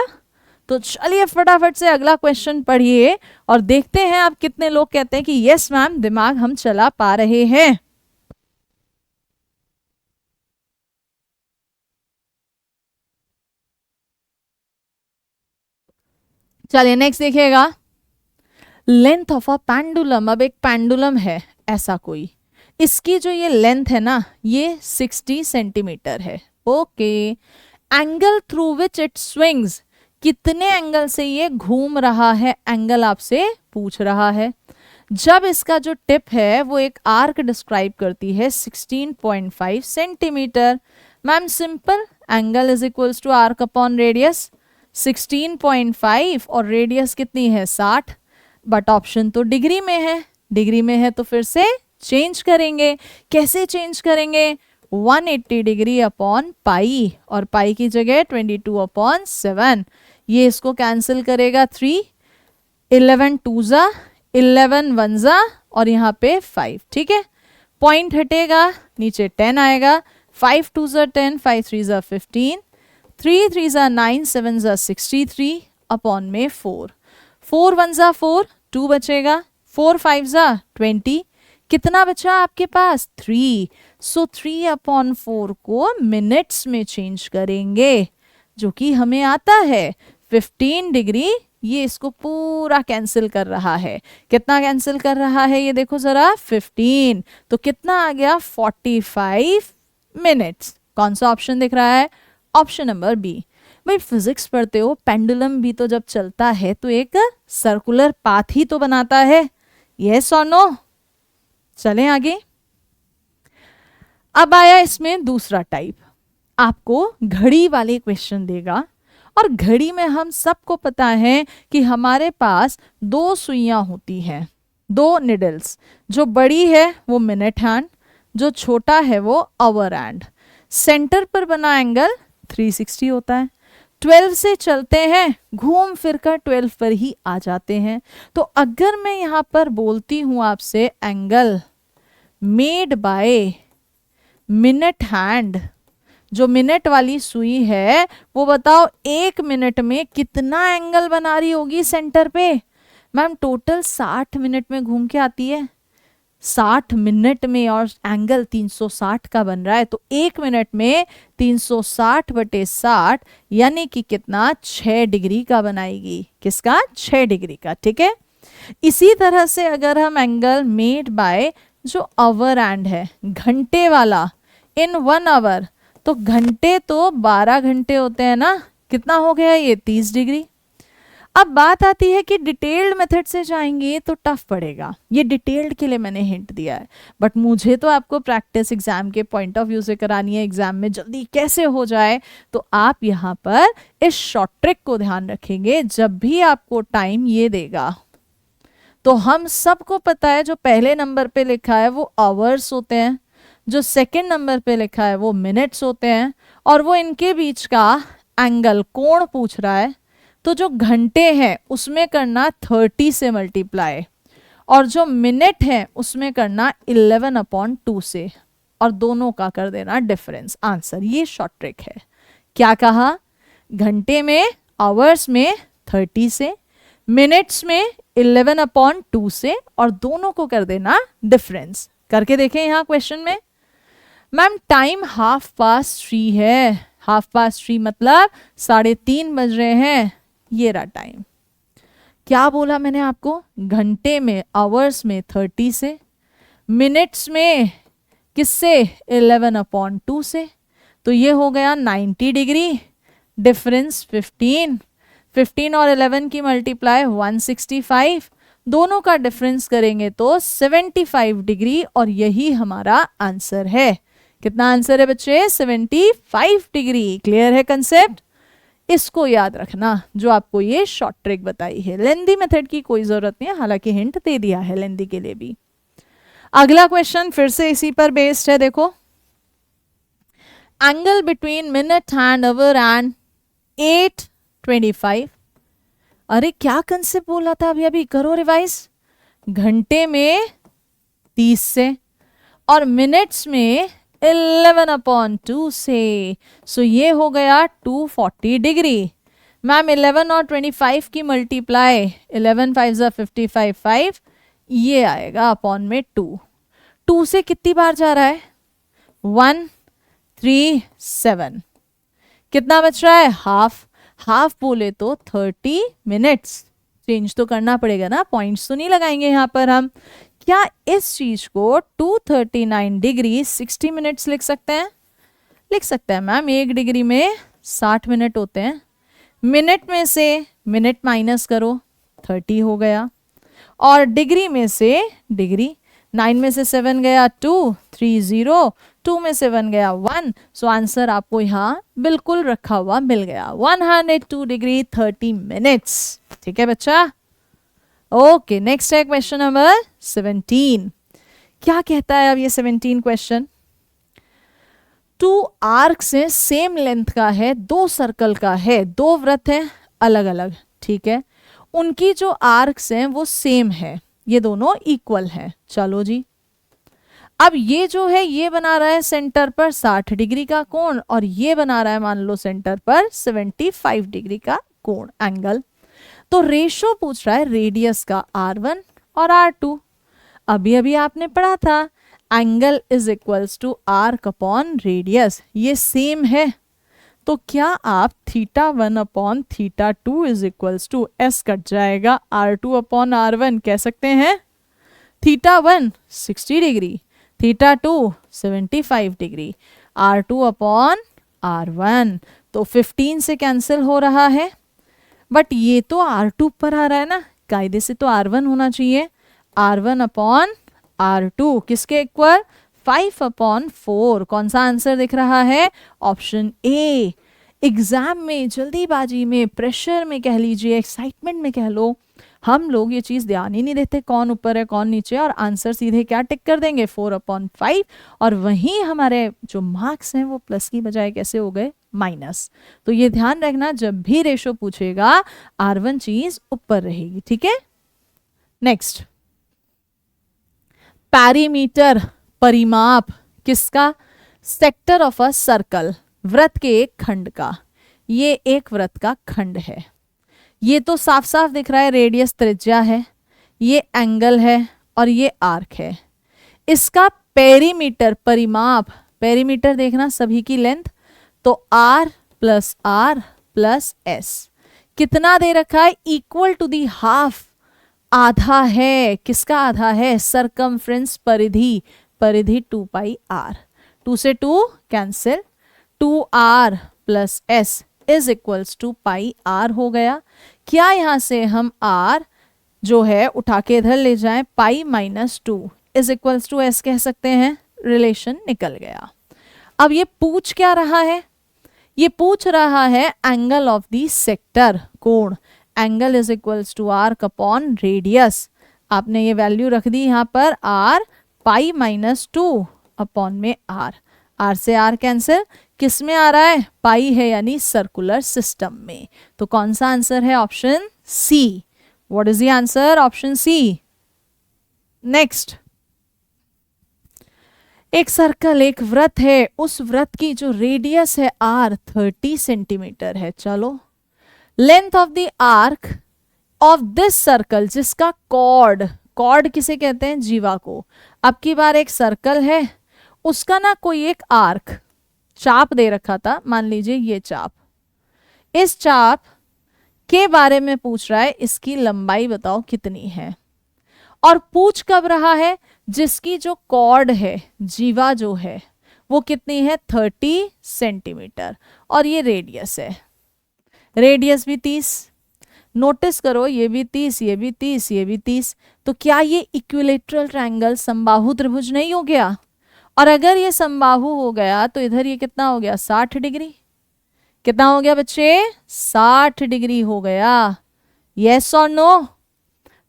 तो चलिए फटाफट से अगला क्वेश्चन पढ़िए और देखते हैं आप कितने लोग कहते हैं कि यस मैम दिमाग हम चला पा रहे हैं। चलिए नेक्स्ट देखिएगा, लेंथ ऑफ अ पेंडुलम। अब एक पेंडुलम है ऐसा कोई, इसकी जो ये लेंथ है ना ये 60 सेंटीमीटर है। Okay, angle through which it swings, कितने एंगल से ये घूम रहा है, एंगल आपसे पूछ रहा है। जब इसका जो टिप है वो एक आर्क डिस्क्राइब करती है 16.5 centimetre. Ma'am simple, angle is equals to arc upon radius. 16.5 और रेडियस कितनी है 60, बट ऑप्शन तो डिग्री में है, डिग्री में है तो फिर से चेंज करेंगे। कैसे चेंज करेंगे? 180 डिग्री अपॉन पाई, और पाई की जगह 22 अपॉन 7। ये इसको कैंसिल करेगा 3, 11 2 जा, 11 1 जा, और यहाँ पे 5। ठीक है, पॉइंट हटेगा, नीचे 10 आएगा। 5 2 जा 10, 5 3 जा 15, 3 3 जा 9, 7 जा 63 अपॉन में 4, 4 1 जा 4, 2 बचेगा, 4 5 जा 20, कितना बचा आपके पास 3। सो 3 अपॉन 4 को मिनट्स में चेंज करेंगे, जो कि हमें आता है 15 डिग्री। ये इसको पूरा कैंसिल कर रहा है। कितना कैंसिल कर रहा है ये देखो जरा, 15, तो कितना आ गया 45 मिनट्स। कौन सा ऑप्शन दिख रहा है? Option number B. भाई फिजिक्स पढ़ते हो, पेंडुलम भी तो जब चलता है तो एक सर्कुलर पाथ ही तो बनाता है। यस और नो? चलें आगे। अब आया इसमें दूसरा टाइप, आपको घड़ी वाले क्वेश्चन देगा, और घड़ी में हम सबको पता है कि हमारे पास 2 सुइयां होती हैं, 2 निडल्स। जो बड़ी है वो मिनट हैंड, जो छोटा है वो आवर हैंड। सेंटर पर बना एंगल 360 होता है। 12 से चलते हैं, घूम फिर कर 12 पर ही आ जाते हैं। तो अगर मैं यहां पर बोलती हूं आपसे angle made by minute hand, जो मिनट वाली सुई है वो बताओ 1 मिनट में कितना एंगल बना रही होगी सेंटर पे। मैम टोटल 60 मिनट में घूम के आती है, 60 मिनट में, और एंगल 360 का बन रहा है, तो 1 मिनट में 360 बटे 60 यानी कि कितना 6 डिग्री का बनाएगी। किसका? 6 डिग्री का। ठीक है, इसी तरह से अगर हम एंगल मेड बाय जो आवर हैंड है, घंटे वाला, इन 1 आवर, तो घंटे तो 12 घंटे होते हैं ना, कितना हो गया ये 30 डिग्री। अब बात आती है कि डिटेल्ड मेथड से जाएंगे तो टफ पड़ेगा। ये डिटेल्ड के लिए मैंने हिंट दिया है, बट मुझे तो आपको प्रैक्टिस एग्जाम के पॉइंट ऑफ व्यू से करानी है, एग्जाम में जल्दी कैसे हो जाए। तो आप यहाँ पर इस शॉर्ट ट्रिक को ध्यान रखेंगे, जब भी आपको टाइम ये देगा। तो हम सबको पता है जो पहले नंबर पे लिखा है वो आवर्स होते हैं, जो सेकंड नंबर पे लिखा है वो मिनट्स होते हैं, और वो इनके बीच का एंगल कोण पूछ रहा है। तो जो घंटे हैं उसमें करना 30 से मल्टीप्लाई, और जो मिनट है उसमें करना 11/2 से, और दोनों का कर देना डिफरेंस। आंसर, ये शॉर्ट ट्रिक है। क्या कहा? घंटे में, आवर्स में 30 से, मिनट्स में 11/2 से, और दोनों को कर देना डिफरेंस। करके देखें यहाँ क्वेश्चन में। मैम टाइम 3:30 है, 3:30 मतलब 3:30 बज रहे हैं। ये रहा टाइम। क्या बोला मैंने आपको? घंटे में, आवर्स में 30 से, मिनट्स में किससे? 11/2 से, तो ये हो गया 90 डिग्री, डिफरेंस 15, 15 और 11 की मल्टीप्लाई 165, दोनों का डिफरेंस करेंगे तो 75 डिग्री, और यही हमारा आंसर है। कितना आंसर है बच्चे? 75 डिग्री। क्लियर है कंसेप्ट? इसको याद रखना, जो आपको ये शॉर्ट ट्रिक बताई है। लेंदी मेथड की कोई जरूरत नहीं है, हालांकि हिंट दे दिया है लेंदी के लिए भी। अगला क्वेश्चन फिर से इसी पर बेस्ड है। देखो, angle between minute hand, our and 8:25। अरे क्या कंसेप्ट बोला था अभी अभी, करो रिवाइज। घंटे में 30 से, और मिनट्स में 11/2 से। सो ये हो गया 240 डिग्री। मैम 11 और 25 की मल्टीप्लाई, 11 5 ज़ा 55, 5 ये आएगा अपॉन में 2 से कितनी बार जा रहा है? 1 3 7, कितना बच रहा है? हाफ बोले तो 30 मिनट्स। चेंज तो करना पड़ेगा ना, पॉइंट्स तो नहीं लगाएंगे यहाँ पर हम। क्या इस चीज को 239 डिग्री 60 मिनट्स लिख सकते हैं? लिख सकते हैं मैम। 1 डिग्री में 60 मिनट होते हैं। मिनट में से मिनट माइनस करो, 30 हो गया, और डिग्री में से डिग्री, 9 में से 7 गया 2, 3 0, 2 में से 1 गया 1। सो आंसर आपको यहाँ बिल्कुल रखा हुआ मिल गया, 102 डिग्री 30 मिनट्स। ठीक है बच्चा? ओके, नेक्स्ट है क्वेश्चन नंबर 17। क्या कहता है अब ये 17 क्वेश्चन? 2 आर्क से सेम लेंथ का है, 2 सर्कल का है, 2 वृत्त हैं अलग अलग, ठीक है, उनकी जो आर्क्स हैं वो सेम है, ये दोनों इक्वल हैं। चलो जी, अब ये जो है ये बना रहा है सेंटर पर 60 डिग्री का कोण, और ये बना रहा है मान लो सेंटर पर 75 डिग्री का कोण, एंगल। तो रेशो पूछ रहा है रेडियस का, R1 और R2। अभी अभी आपने पढ़ा था angle is equals to arc upon radius, ये सेम है। तो क्या आप θ1 upon θ2 is equals to S cut जाएगा R2 अपॉन R1 कह सकते हैं? θ1 60 degree, θ2 75 degree, R2 upon R1, तो 15 से कैंसिल हो रहा है। बट ये तो R2 पर आ रहा है ना, कायदे से तो R1 होना चाहिए। R1 अपॉन R2 किसके इक्वल? 5 अपॉन 4। कौन सा आंसर दिख रहा है? Option A. एग्जाम में जल्दीबाजी में, प्रेशर में कह लीजिए, एक्साइटमेंट में कह लो, हम लोग ये चीज़ ध्यान ही नहीं देते कौन ऊपर है कौन नीचे, और आंसर सीधे क्या टिक कर देंगे? 4/5। और वहीं हमारे जो मार्क्स हैं वो प्लस की बजाय कैसे हो गए? माइनस। तो ये ध्यान रखना, जब भी रेशो पूछेगा R1 चीज ऊपर रहेगी। ठीक है, नेक्स्ट, पैरीमीटर, परिमाप किसका? सेक्टर ऑफ अ सर्कल, वृत्त के एक खंड का। ये एक वृत्त का खंड है, ये तो साफ साफ दिख रहा है, रेडियस त्रिज्या है, ये एंगल है, और ये आर्क है। इसका पेरीमीटर, परिमाप, पेरीमीटर देखना सभी की लेंथ, तो R plus R plus S कितना दे रखा है? इक्वल टू दी हाफ, आधा है। किसका आधा है? सरकमफ्रेंस, परिधि, परिधि 2πr, 2 से 2 cancel, 2R plus S is equals to πr हो गया। क्या यहां से हम R जो है उठा के इधर ले जाएं, pi minus 2 is equals to S कह सकते हैं, रिलेशन निकल गया। अब ये पूछ क्या रहा है? ये पूछ रहा है एंगल ऑफ दी सेक्टर, कोण। Angle is equals to arc upon radius. आपने ये वैल्यू रख दी यहाँ पर R, पाई माइनस 2 अपॉन में R, R से R कैंसिल, किस में आ रहा है? पाई है, यानी सर्कुलर सिस्टम में। तो कौन सा आंसर है? Option C. What is the answer? Option C. Next, एक सर्कल, एक वृत्त है, उस वृत्त की जो रेडियस है R 30 सेंटीमीटर है। चलो, length of the arc of this circle, जिसका कॉर्ड, कॉर्ड किसे कहते हैं? जीवा को। अब की बार एक सर्कल है, उसका ना कोई एक आर्क, चाप दे रखा था, मान लीजिए ये चाप, इस चाप के बारे में पूछ रहा है, इसकी लंबाई बताओ कितनी है। और पूछ कब रहा है? जिसकी जो कॉर्ड है, जीवा जो है, वो कितनी है? 30 सेंटीमीटर, और ये रेडियस है, रेडियस भी 30। नोटिस करो, ये भी 30, ये भी 30, ये भी 30। तो क्या ये इक्विलेटरल ट्रायंगल, समबाहु त्रिभुज नहीं हो गया? और अगर ये समबाहु हो गया तो इधर ये कितना हो गया? 60 डिग्री। कितना हो गया बच्चे? 60 डिग्री हो गया। यस और नो?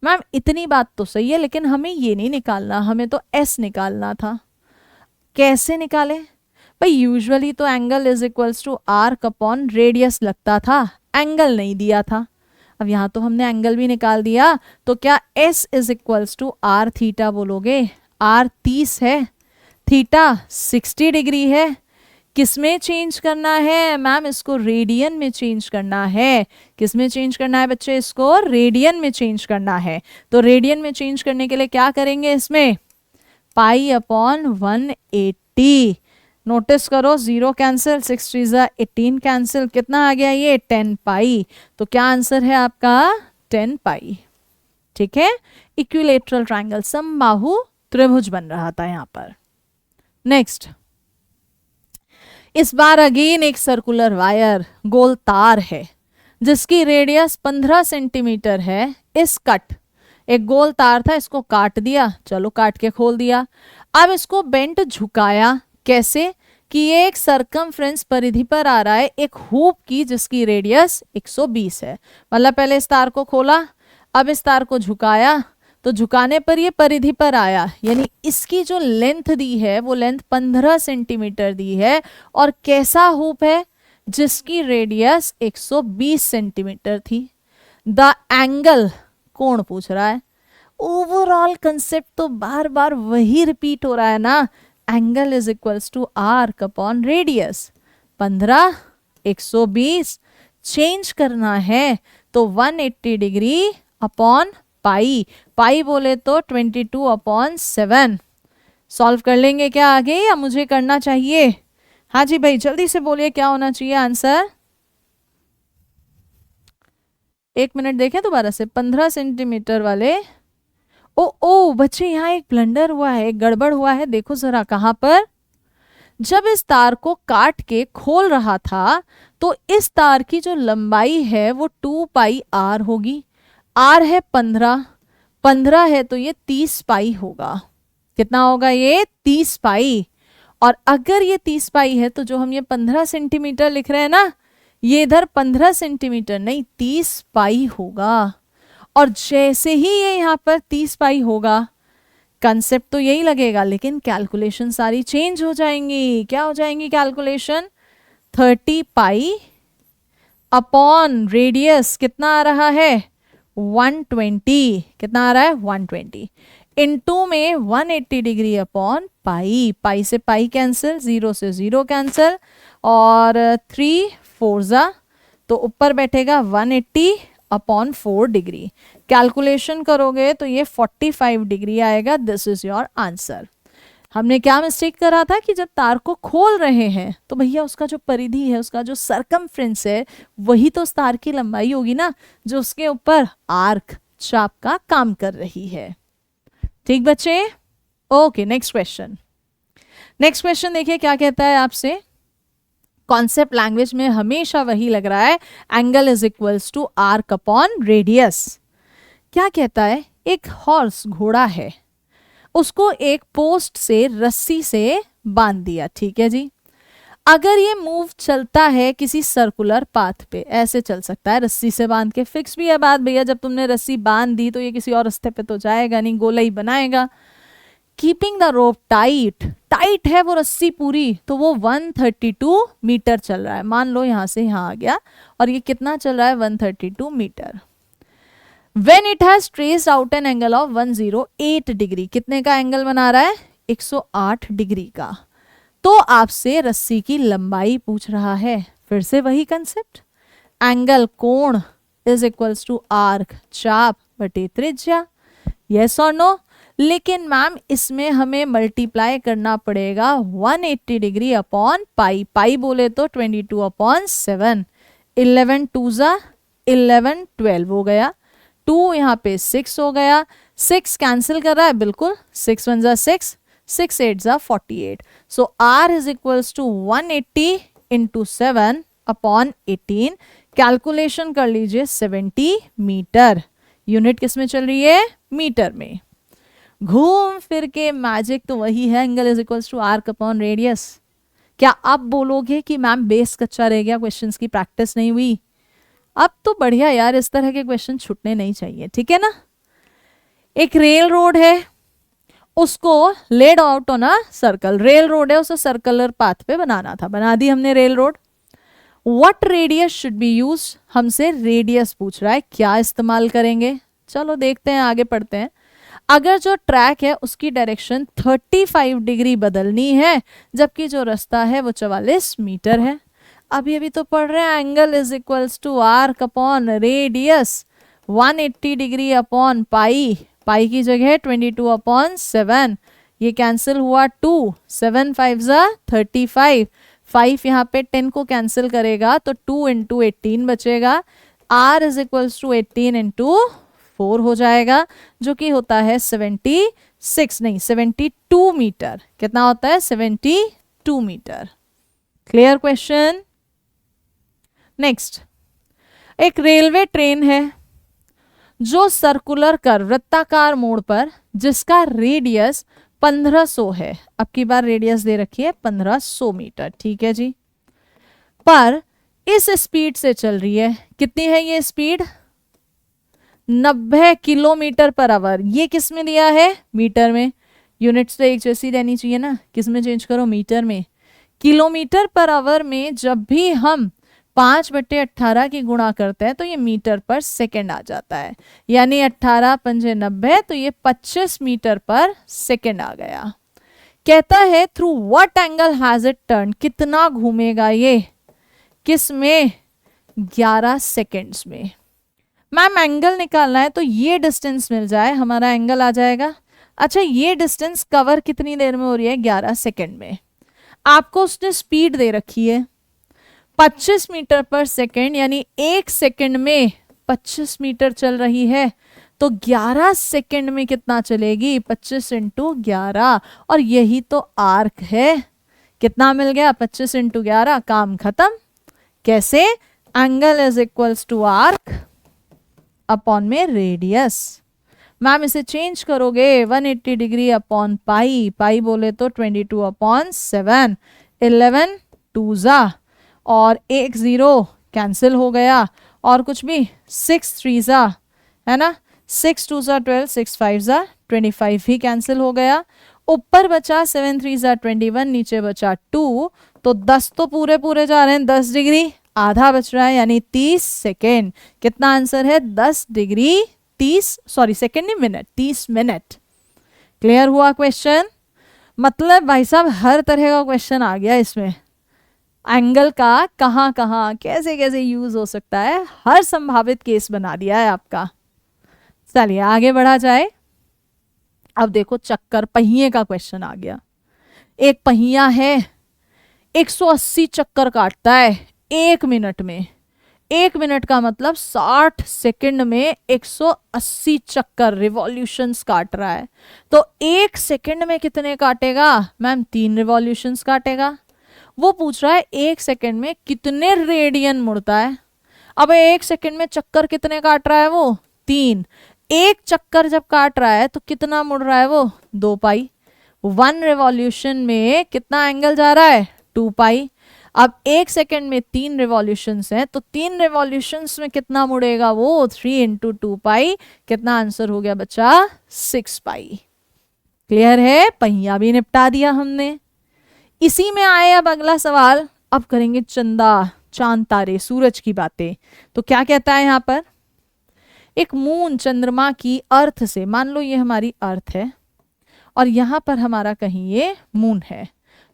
मैम इतनी बात तो सही है, लेकिन हमें ये नहीं निकालना, हमें तो S निकालना था। कैसे निकाले भाई? यूजुअली तो angle is equals to arc upon radius लगता था, एंगल नहीं दिया था। अब यहाँ तो हमने एंगल भी निकाल दिया, तो क्या S is equals to R theta बोलोगे? आर 30 है, थीटा 60 डिग्री है। किस में चेंज करना है मैम? इसको रेडियन में चेंज करना है। किस में चेंज करना है बच्चे? इसको रेडियन में चेंज करना है। तो रेडियन में चेंज करने के लिए क्या करेंगे? इसमें पाई अपॉन 180। नोटिस करो, 0 कैंसिल, 6 3 18 कैंसिल, कितना आ गया ये? 10 पाई। तो क्या आंसर है आपका? 10 पाई। ठीक है, इक्विलेटरल ट्रायंगल, समबाहु त्रिभुज बन रहा था यहां पर। नेक्स्ट, इस बार अगेन एक सर्कुलर वायर, गोल तार है जिसकी रेडियस 15 सेंटीमीटर है। इस कट, एक गोल तार था, इसको काट दिया, चलो काट के खोल दिया। अब इसको बेंट झुकाया, कैसे? कि ये एक सरकमफ्रेंस परिधि पर आ रहा है एक हुप की जिसकी रेडियस 120 है। मतलब पहले इस तार को खोला, अब इस तार को झुकाया, तो झुकाने पर ये परिधि पर आया, यानी इसकी जो लेंथ दी है वो लेंथ 15 सेंटीमीटर दी है। और कैसा हुप है? जिसकी रेडियस 120 सेंटीमीटर थी। द एंगल, कोण पूछ रहा है। ओवरऑल कंसेप्ट तो बार बार वही रिपीट हो रहा है ना, angle is equals to arc upon radius. 15 120 change करना है तो 180 डिग्री अपॉन पाई, पाई बोले तो 22 अपॉन 7। सॉल्व कर लेंगे क्या आगे, या मुझे करना चाहिए? हाँ जी भाई, जल्दी से बोलिए क्या होना चाहिए आंसर। 1 मिनट देखें दोबारा से। 15 सेंटीमीटर वाले, ओ बच्चे यहाँ एक ब्लंडर हुआ है, एक गड़बड़ हुआ है। देखो जरा कहाँ पर, जब इस तार को काट के खोल रहा था तो इस तार की जो लंबाई है वो 2 पाई आर होगी। आर है 15, 15 है तो ये 30 पाई होगा। कितना होगा ये? 30 पाई। और अगर ये 30 पाई है तो जो हम ये 15 सेंटीमीटर लिख रहे हैं ना, ये इधर 15 सेंटीमीटर नहीं 30 पाई होगा। और जैसे ही ये यहाँ पर 30 पाई होगा, कंसेप्ट तो यही लगेगा, लेकिन कैलकुलेशन सारी चेंज हो जाएंगी। क्या हो जाएंगी कैलकुलेशन? 30 पाई अपॉन रेडियस कितना आ रहा है? 120। कितना आ रहा है? 120 इनटू में 180 डिग्री अपॉन पाई, पाई से पाई कैंसिल, 0 से 0 कैंसिल, और 3 4 तो ऊपर बैठेगा 180 अपॉन 4 डिग्री। कैलकुलेशन करोगे तो ये 45 डिग्री आएगा। This is your answer. हमने क्या मिस्टेक करा था कि जब तार को खोल रहे हैं तो भैया उसका जो परिधि है, उसका जो सरकमफ्रेंस है, वही तो उस तार की लंबाई होगी ना, जो उसके ऊपर आर्क चाप का काम कर रही है। ठीक बच्चे? Okay, next question. Next question देखिए क्या कहता है आपसे। कॉन्सेप्ट लैंग्वेज में हमेशा वही लग रहा है, angle is equals to arc upon radius. क्या कहता है? एक हॉर्स, घोड़ा है, उसको एक पोस्ट से, रस्सी से बांध दिया। ठीक है जी। अगर ये मूव चलता है किसी सर्कुलर पाथ पे, ऐसे चल सकता है रस्सी से बांध के। फिक्स भी है बात भैया, जब तुमने रस्सी बांध दी तो ये किसी और रास्ते पे तो जाएगा नहीं, गोला ही बनाएगा। Keeping the rope tight, tight है वो रस्सी पूरी, तो वो 132 मीटर चल रहा है। मान लो यहां से यहां आ गया, और ये कितना चल रहा है? 132 metre. When it has traced out an angle of 108 degree, कितने का एंगल बना रहा है? 108 डिग्री का। तो आपसे रस्सी की लंबाई पूछ रहा है। फिर से वही कंसेप्ट, एंगल, कोण इज इक्वल्स टू आर्क, चाप बटे त्रिज्या। यस और नो? लेकिन मैम इसमें हमें मल्टीप्लाई करना पड़ेगा 180 डिग्री अपॉन पाई, पाई बोले तो 22 अपॉन 7। 11 2 11 12 हो गया, 2 यहाँ पे 6 हो गया, 6 कैंसिल कर रहा है बिल्कुल, 6 1 6, 6 8 48। So R is equals to 180 into 7 upon 18। Calculation कर लीजिए, 70 मीटर। यूनिट किस में चल रही है? मीटर में। घूम फिर के मैजिक तो वही है, angle is equals to arc upon radius. क्या आप बोलोगे कि मैम बेस कच्चा रह गया, क्वेश्चंस की प्रैक्टिस नहीं हुई? अब तो बढ़िया यार, इस तरह के क्वेश्चन छूटने नहीं चाहिए, ठीक है ना। एक रेल रोड है, उसको laid out on a circle, rail road है, उसे सर्कुलर पाथ पे बनाना था, बना दी हमने rail road. What radius should be use, हमसे रेडियस पूछ रहा है, क्या इस्तेमाल करेंगे। चलो देखते हैं, आगे पढ़ते हैं। अगर जो ट्रैक है उसकी डायरेक्शन 35 डिग्री बदलनी है, जबकि जो रास्ता है वो 44 मीटर है। अभी अभी तो पढ़ रहे हैं angle is equals to arc upon radius 180 degree upon pi, pi की जगह 22 अपॉन 7, ये कैंसिल हुआ 2, 7 5 जा 35, 5 यहाँ पे 10 को कैंसिल करेगा तो 2 इंटू 18 बचेगा, r is equals to 18 into 4 हो जाएगा, जो कि होता है 72 मीटर। कितना होता है? 72 मीटर। Clear question. नेक्स्ट, एक रेलवे ट्रेन है जो सर्कुलर कर वृत्ताकार मोड़ पर, जिसका रेडियस 1500 है। अब की बार रेडियस दे रखी है 1500 मीटर, ठीक है जी, पर इस स्पीड से चल रही है। कितनी है ये स्पीड? 90 kilometre per hour. ये किस में दिया है? मीटर में। यूनिट्स तो एक जैसी रहनी चाहिए ना, किस में चेंज करो? मीटर में। किलोमीटर पर आवर में जब भी हम 5/18 की गुणा करते हैं तो ये मीटर पर सेकंड आ जाता है, यानी 18 पंजे 90, तो ये 25 मीटर पर सेकंड आ गया। कहता है through what angle has it turn, कितना घूमेगा ये, किस में? 11 सेकेंड्स में। मैम एंगल निकालना है तो ये डिस्टेंस मिल जाए, हमारा एंगल आ जाएगा। अच्छा, ये डिस्टेंस कवर कितनी देर में हो रही है? 11 सेकेंड में। आपको उसने स्पीड दे रखी है 25 मीटर पर सेकेंड, यानी 1 सेकेंड में 25 मीटर चल रही है, तो 11 सेकेंड में कितना चलेगी? 25 इंटू 11, और यही तो आर्क है। कितना मिल गया? 25 इंटू 11, काम खत्म। कैसे? Angle is equals to arc upon में रेडियस। मैम इसे चेंज करोगे 180 डिग्री अपॉन पाई, पाई बोले तो 22 अपॉन 7, 11 2 जा, और 1 0 कैंसिल हो गया, और कुछ भी 6 3 जा, है ना, 6 2 जा 12, 6 5 जा 25 ही कैंसिल हो गया। ऊपर बचा 7 3 जा 21, नीचे बचा 2, तो 10 तो पूरे पूरे जा रहे हैं, 10 डिग्री, आधा बच रहा है यानी 30 सेकेंड। कितना आंसर है? 10 डिग्री 30, सॉरी सेकेंड नहीं, मिनट, 30 मिनट। क्लियर हुआ क्वेश्चन? मतलब भाई साहब हर तरह का क्वेश्चन आ गया इसमें। एंगल का कहाँ कहाँ कैसे कैसे यूज हो सकता है, हर संभावित केस बना दिया है आपका। चलिए आगे बढ़ा जाए। अब देखो चक्कर पहिए का क्वेश्चन आ गया। एक पहिया है, 180 चक्कर काटता है 1 मिनट में। 1 मिनट का मतलब 60 सेकंड में 180 चक्कर रिवॉल्यूशंस काट रहा है, तो 1 सेकंड में कितने काटेगा? मैम 3 रिवॉल्यूशंस काटेगा। वो पूछ रहा है 1 सेकंड में कितने रेडियन मुड़ता है। अब 1 सेकंड में चक्कर कितने काट रहा है? वो 3। एक चक्कर जब काट रहा है तो कितना मुड़ रहा है? वो 2 पाई। 1 रिवॉल्यूशन में कितना एंगल जा रहा है? 2 पाई। अब 1 सेकंड में 3 रिवॉल्यूशंस हैं, तो 3 रिवॉल्यूशंस में कितना मुड़ेगा? वो 3 इंटू 2 पाई। कितना आंसर हो गया बच्चा? 6 पाई। क्लियर है? पहिया भी निपटा दिया हमने। इसी में आए अब अगला सवाल। अब करेंगे चंदा, चांद, तारे, सूरज की बातें। तो क्या कहता है यहाँ पर? एक मून चंद्रमा की अर्थ से, मान लो ये हमारी अर्थ है और यहाँ पर हमारा कहीं ये मून है,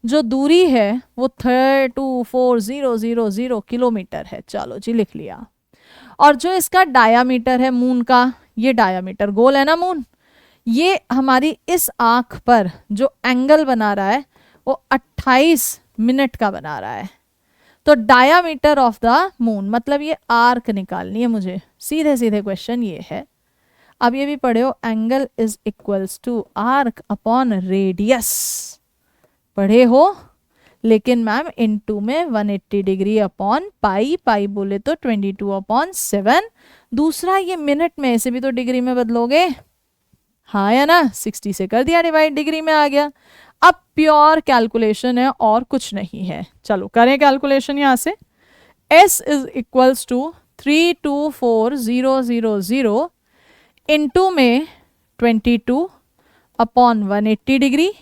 जो दूरी है वो 324,000 किलोमीटर है। चलो जी लिख लिया। और जो इसका डायामीटर है मून का, ये डायामीटर, गोल है ना मून, ये हमारी इस आंख पर जो एंगल बना रहा है वो 28 मिनट का बना रहा है। तो डायामीटर ऑफ द मून, मतलब ये आर्क निकालनी है मुझे। सीधे सीधे क्वेश्चन ये है। अब ये भी पढ़े हो, angle is equals to arc upon radius, पढ़े हो। लेकिन मैम इनटू में 180 डिग्री अपॉन पाई, पाई बोले तो 22 अपॉन 7। दूसरा ये मिनट में, इसे भी तो डिग्री में बदलोगे, हाँ या ना, 60 से कर दिया डिवाइड, डिग्री में आ गया। अब प्योर कैलकुलेशन है और कुछ नहीं है। चलो करें कैलकुलेशन यहाँ से। s is equals to 324,000 into में 22 अपॉन 180 डिग्री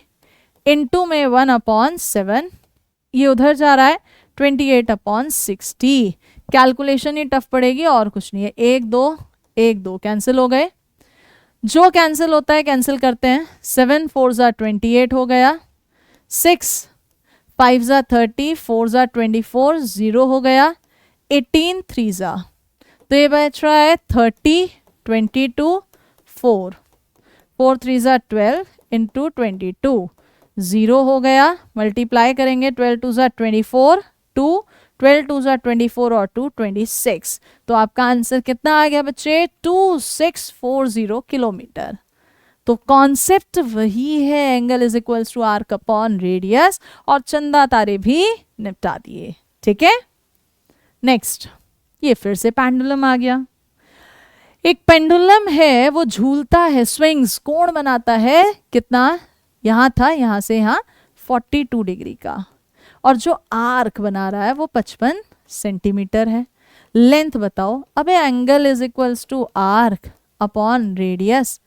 इनटू में 1 अपॉन 7, ये उधर जा रहा है 28 अपॉन 60। कैलकुलेशन ही टफ पड़ेगी और कुछ नहीं है। 1 2 1 2 कैंसिल हो गए, जो कैंसिल होता है कैंसिल करते हैं। 7 4 ज़ा 28 हो गया, 6 5 ज़ा 30, 4 ज़ा 24, 0 हो गया, 18 3 ज़ा, तो ये बच रहा है 30, 22, 4 4 3 ज़ा 12 इंटू 22, 0 हो गया। मल्टीप्लाई करेंगे 12 2 ज़ा 24, 2 12 2 ज़ा 24 और 2 26, तो आपका आंसर कितना आ गया बच्चे? 2640 किलोमीटर। तो कॉन्सेप्ट वही है, angle is equals to arc upon radius, और चंदा तारे भी निपटा दिए। ठीक है, नेक्स्ट, ये फिर से पेंडुलम आ गया। एक पेंडुलम है, वो झूलता है, स्विंग्स, कोण बनाता है, कितना? यहां था, यहां से यहां 42 डिग्री का, और जो आर्क बना रहा है वो 55 सेंटीमीटर है। लेंथ बताओ। अबे angle is equals to arc upon radius,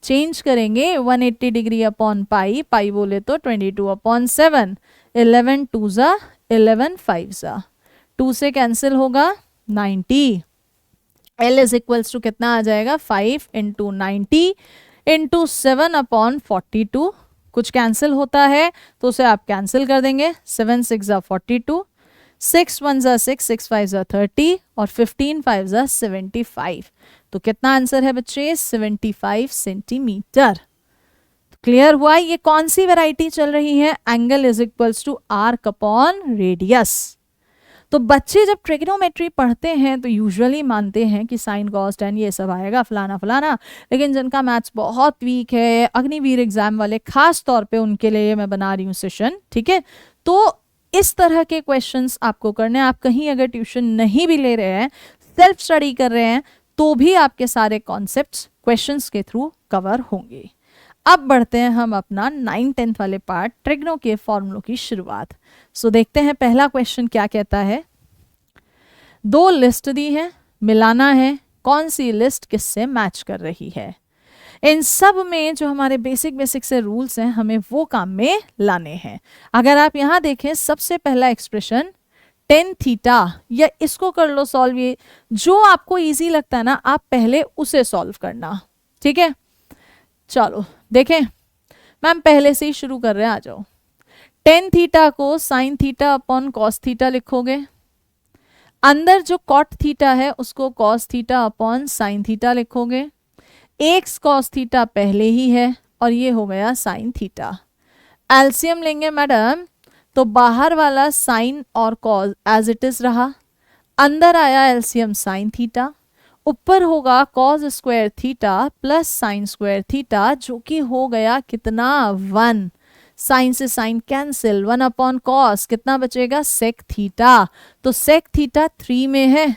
change करेंगे 180 डिग्री अपॉन पाई, पाई बोले तो 22 अपॉन 7, 11 2 ज़ा 11 5 ज़ा, 2 से कैंसिल होगा 90, L इज इक्वल्स टू कितना आ जाएगा? 5 इंटू 90 इंटू 7 अपॉन 42, कुछ कैंसिल होता है तो उसे आप कैंसिल कर देंगे, 7 6 ज़ा 42, 6 1 ज़ा 6, 6 5 ज़ा 30, और 15 5 ज़ा 75, तो कितना आंसर है बच्चे? 75 सेंटीमीटर। क्लियर हुआ? ये कौन सी वैरायटी चल रही है? Angle is equals to arc upon radius. तो बच्चे जब ट्रिग्नोमेट्री पढ़ते हैं तो यूजुअली मानते हैं कि साइन कॉस टेन ये सब आएगा फलाना फलाना, लेकिन जिनका मैथ्स बहुत वीक है, अग्निवीर एग्जाम वाले खास तौर पे, उनके लिए मैं बना रही हूँ सेशन। ठीक है, तो इस तरह के क्वेश्चंस आपको करने हैं। आप कहीं अगर ट्यूशन नहीं भी ले रहे हैं, सेल्फ स्टडी कर रहे हैं, तो भी आपके सारे कॉन्सेप्ट्स क्वेश्चंस के थ्रू कवर होंगे। अब बढ़ते हैं हम अपना 9 10th वाले पार्ट, ट्रिग्नो के फॉर्मूलों की शुरुआत। सो देखते हैं पहला क्वेश्चन क्या कहता है। दो लिस्ट दी है, मिलाना है कौन सी लिस्ट किससे मैच कर रही है। इन सब में जो हमारे बेसिक से रूल्स हैं, हमें वो काम में लाने हैं। अगर आप यहाँ देखें, सबसे पहला एक्सप्रेशन टेन थीटा, या इसको कर लो सॉल्व, ये जो आपको इजी लगता है ना, आप पहले उसे सॉल्व करना। ठीक है, चलो देखें, मैम पहले से ही शुरू कर रहे हैं, आ जाओ। टेन थीटा को sine theta upon cos theta लिखोगे, अंदर जो कॉट थीटा है उसको cos theta upon sine theta लिखोगे, एक्स कॉस थीटा पहले ही है, और ये हो गया साइन थीटा। एलसीएम लेंगे मैडम, तो बाहर वाला साइन और कॉस एज इट इज रहा, अंदर आया एलसीएम साइन थीटा, ऊपर होगा cos square theta plus sine square theta, जो कि हो गया कितना? 1। साइन से साइन कैंसिल, 1 अपॉन कॉस, कितना बचेगा? Sec theta. तो सेक थीटा 3 में है,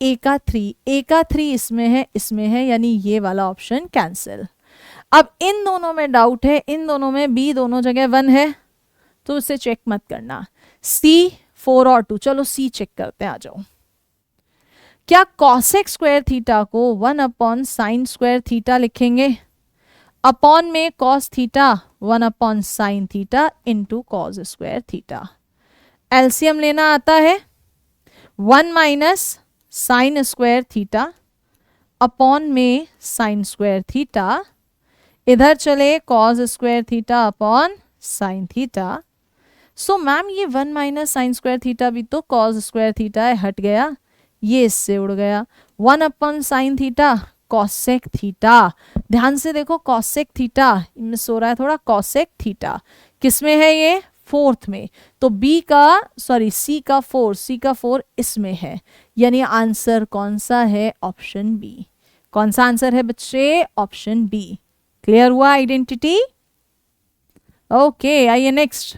ए का 3 इसमें है, यानी ये वाला ऑप्शन कैंसिल। अब इन दोनों में डाउट है, इन दोनों में बी दोनों जगह 1 है, तो उसे चेक मत करना। सी 4 और 2, चलो सी चेक करते हैं, आ जाओ। क्या कॉसेक स्क्वायर थीटा को 1 अपॉन साइन स्क्वायर थीटा लिखेंगे, अपॉन में cos theta 1 upon sine theta into cos square theta. LCM लेना आता है, 1 minus sine square theta upon में साइन स्क्वायर थीटा, इधर चले cos square theta upon sine theta. So ma'am ये 1 minus sine square theta भी तो कॉस स्क्वायर थीटा है, हट गया, ये इससे उड़ गया। 1 upon sine theta cosec theta, ध्यान से देखो, कॉसेक थीटा मिस हो रहा है थोड़ा, कॉसेक थीटा किस में है? ये 4th में, तो सी का 4 इसमें है, यानी आंसर कौन सा है? Option B. कौन सा आंसर है बच्चे? Option B. क्लियर हुआ आइडेंटिटी? ओके, आइए नेक्स्ट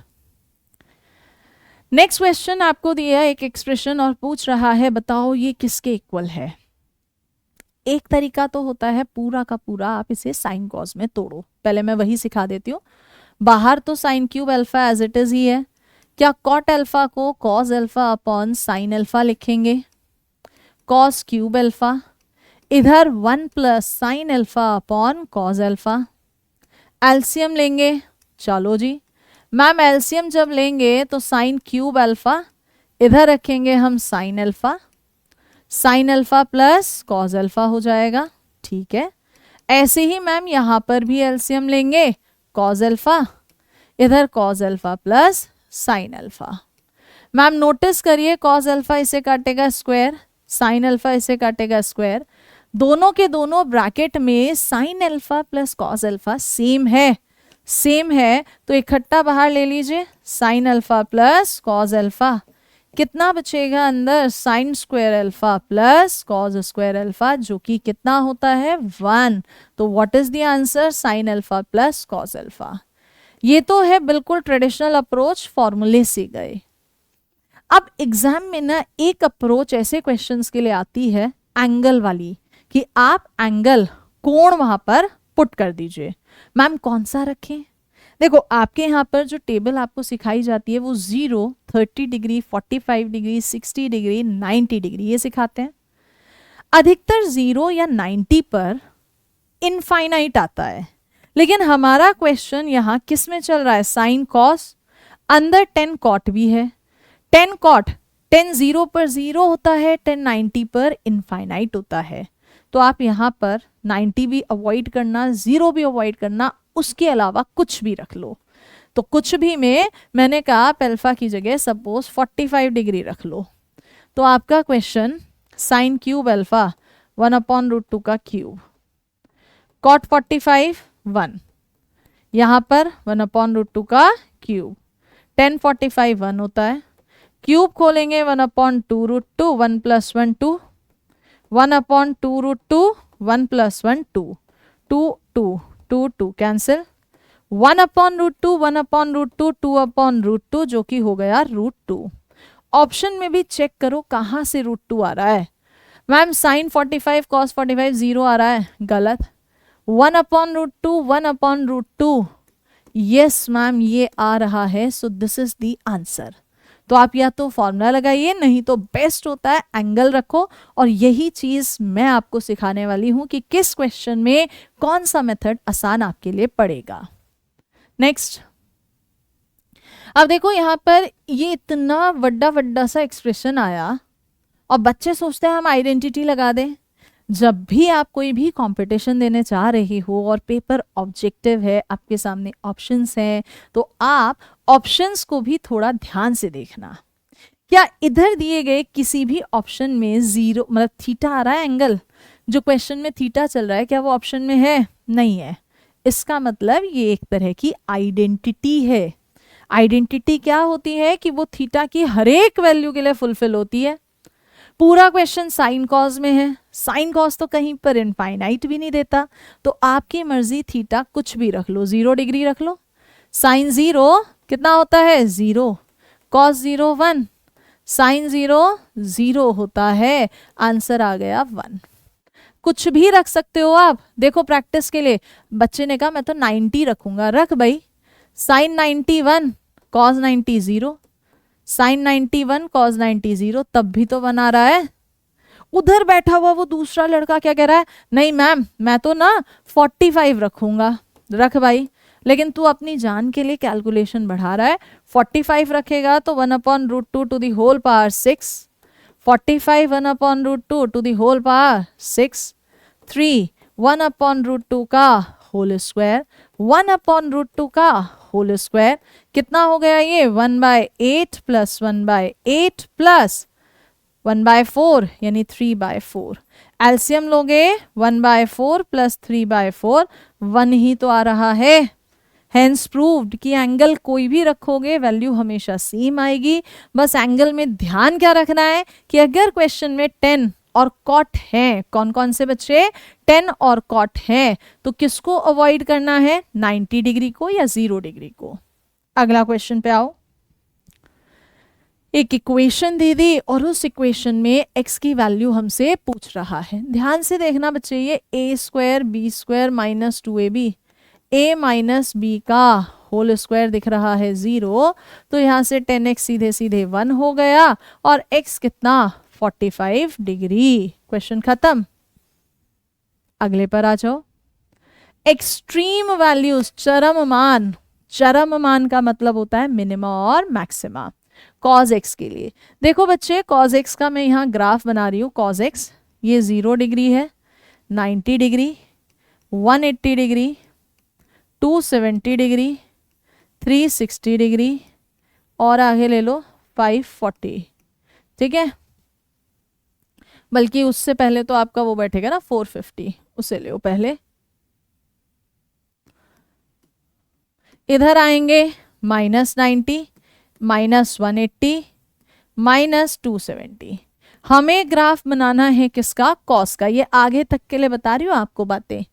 क्वेश्चन आपको दिया एक एक्सप्रेशन और पूछ रहा है बताओ ये किसके इक्वल है। एक तरीका तो होता है पूरा का पूरा आप इसे साइन कॉस में तोड़ो, पहले मैं वही सिखा देती हूँ। बाहर तो sine cube alpha as it is ही है, क्या कॉट अल्फा को cos alpha upon sine alpha लिखेंगे, कॉस क्यूब अल्फा, इधर 1 plus sine alpha upon cos alpha. LCM लेंगे, चलो जी मैम एलसीएम जब लेंगे तो साइन क्यूब अल्फा, इधर रखेंगे हम sine alpha, sine alpha plus cos alpha हो जाएगा, ठीक है। ऐसे ही मैम यहाँ पर भी एलसीएम लेंगे, कॉज अल्फा, इधर cause alpha plus sine alpha. Ma'am notice करिए, कॉज अल्फा इसे काटेगा स्क्वायर, साइन अल्फा इसे काटेगा स्क्वायर, दोनों के दोनों ब्रैकेट में sine alpha plus cos alpha same है, सेम है, तो इकट्ठा बाहर ले लीजिए, sine alpha plus cos alpha, कितना बचेगा अंदर, sine square alpha plus cos square alpha, जो कि कितना होता है 1। तो what is the answer, sine alpha plus cos alpha. ये तो है बिल्कुल ट्रेडिशनल अप्रोच, फॉर्मूले से गए। अब एग्जाम में ना एक अप्रोच ऐसे क्वेश्चंस के लिए आती है एंगल वाली, कि आप एंगल, कोण वहां पर पुट कर दीजिए। मैम कौन सा रखें? देखो आपके यहाँ पर जो टेबल आपको सिखाई जाती है वो 0, 30 डिग्री, 45 डिग्री, 60 डिग्री, 90 डिग्री ये सिखाते हैं। अधिकतर 0 या 90 पर इनफाइनाइट आता है, लेकिन हमारा क्वेश्चन यहाँ किस में चल रहा है, साइन कॉस, अंदर 10 कॉट भी है, 10 कॉट, 10 0 पर 0 होता है, 10 90 पर इनफाइनाइट होता है। तो आप यहाँ पर 90 भी अवॉइड करना, 0 भी अवॉइड करना, उसके अलावा कुछ भी रख लो। तो कुछ भी में मैंने कहा आप अल्फा की जगह सपोज 45 डिग्री रख लो। तो आपका क्वेश्चन साइन क्यूब अल्फा 1/√2 का क्यूब, कॉट 45 1, यहाँ पर 1/√2 का क्यूब, 10 45 1 होता है, क्यूब खोलेंगे 1/2√2, 1 + 1 2, 1/2√2, 1 + 1 2, 2 2 2 2 कैंसिल, 1/√2, 1/√2, 2/√2 जो कि हो गया √2। ऑप्शन में भी चेक करो कहाँ से √2 आ रहा है। मैम साइन 45 कॉस 45 0 आ रहा है, गलत। 1/√2, 1/√2, यस मैम ये आ रहा है, so this is the answer. तो आप या तो फॉर्मूला लगाइए, नहीं तो बेस्ट होता है एंगल रखो, और यही चीज मैं आपको सिखाने वाली हूं कि किस क्वेश्चन में कौन सा मेथड आसान आपके लिए पड़ेगा। नेक्स्ट, अब देखो यहाँ पर ये इतना वड्डा सा एक्सप्रेशन आया और बच्चे सोचते हैं हम आइडेंटिटी लगा दें। जब भी आप कोई भी कंपटीशन देने जा रहे हो और पेपर ऑब्जेक्टिव है, आपके सामने ऑप्शंस हैं, तो आप ऑप्शंस को भी थोड़ा ध्यान से देखना। क्या इधर दिए गए किसी भी ऑप्शन में 0 मतलब थीटा आ रहा है, एंगल जो क्वेश्चन में थीटा चल रहा है, क्या वो ऑप्शन में है? नहीं है। इसका मतलब ये एक तरह की आइडेंटिटी है। आइडेंटिटी क्या होती है कि वो थीटा की हर एक वैल्यू के लिए फुलफिल होती है। पूरा क्वेश्चन साइन कॉस में है, साइन कॉस तो कहीं पर इनफाइनाइट भी नहीं देता, तो आपकी मर्जी, थीटा कुछ भी रख लो, 0 डिग्री रख लो। साइन 0 कितना होता है? 0, कॉस 0 1, साइन 0 0 होता है, आंसर आ गया 1। कुछ भी रख सकते हो आप। देखो प्रैक्टिस के लिए बच्चे ने कहा मैं तो 90 रखूंगा, रख भाई, साइन 90 1, कॉस 90 0, साइन 91 कॉस 90 0, तब भी तो 1 आ रहा है। उधर बैठा हुआ वो दूसरा लड़का क्या कह रहा है? नहीं मैम मैं तो ना 45 रखूंगा, रख भाई, लेकिन तू अपनी जान के लिए कैलकुलेशन बढ़ा रहा है। 45 रखेगा तो 1/√2 to the whole power 6, 45 1/√2 to the whole power 6, 3 1/√2 का होल स्क्वायर, 1/√2 का होल स्क्वायर, कितना हो गया ये? 1/8 प्लस 1/8 प्लस 1/4 यानी 3/4। एलसीएम लोगे 1/4 प्लस 3/4, 1 ही तो आ रहा है। हेंस प्रूव्ड कि एंगल कोई भी रखोगे वैल्यू हमेशा सेम आएगी। बस एंगल में ध्यान क्या रखना है कि अगर क्वेश्चन में 10 और कॉट हैं, कौन कौन से बच्चे 10 और कॉट हैं, तो किसको अवॉइड करना है? 90 डिग्री को या 0 डिग्री को। अगला क्वेश्चन पे आओ। एक इक्वेशन दे दी और उस इक्वेशन में x की वैल्यू हमसे पूछ रहा है। ध्यान से देखना बच्चे, ये a² b² minus 2ab, a minus B का होल स्क्वायर दिख रहा है 0, तो यहाँ से 10x सीधे सीधे 1 हो गया और x कितना? 45 डिग्री। क्वेश्चन खत्म। अगले पर आ जाओ। एक्सट्रीम वैल्यूज, चरम मान, चरम मान का मतलब होता है मिनिमा और मैक्सिमा। कॉज एक्स के लिए देखो बच्चे, कॉज एक्स का मैं यहाँ ग्राफ बना रही हूँ। कॉज एक्स ये 0 डिग्री है, 90 डिग्री, 180 डिग्री, 270 डिग्री, 360 डिग्री और आगे ले लो 540। ठीक है, बल्कि उससे पहले तो आपका वो बैठेगा ना 450, उसे ले पहले। इधर आएंगे -90, -180, -270। हमें ग्राफ बनाना है किसका? कॉस का। ये आगे तक के लिए बता रही हूँ आपको बातें।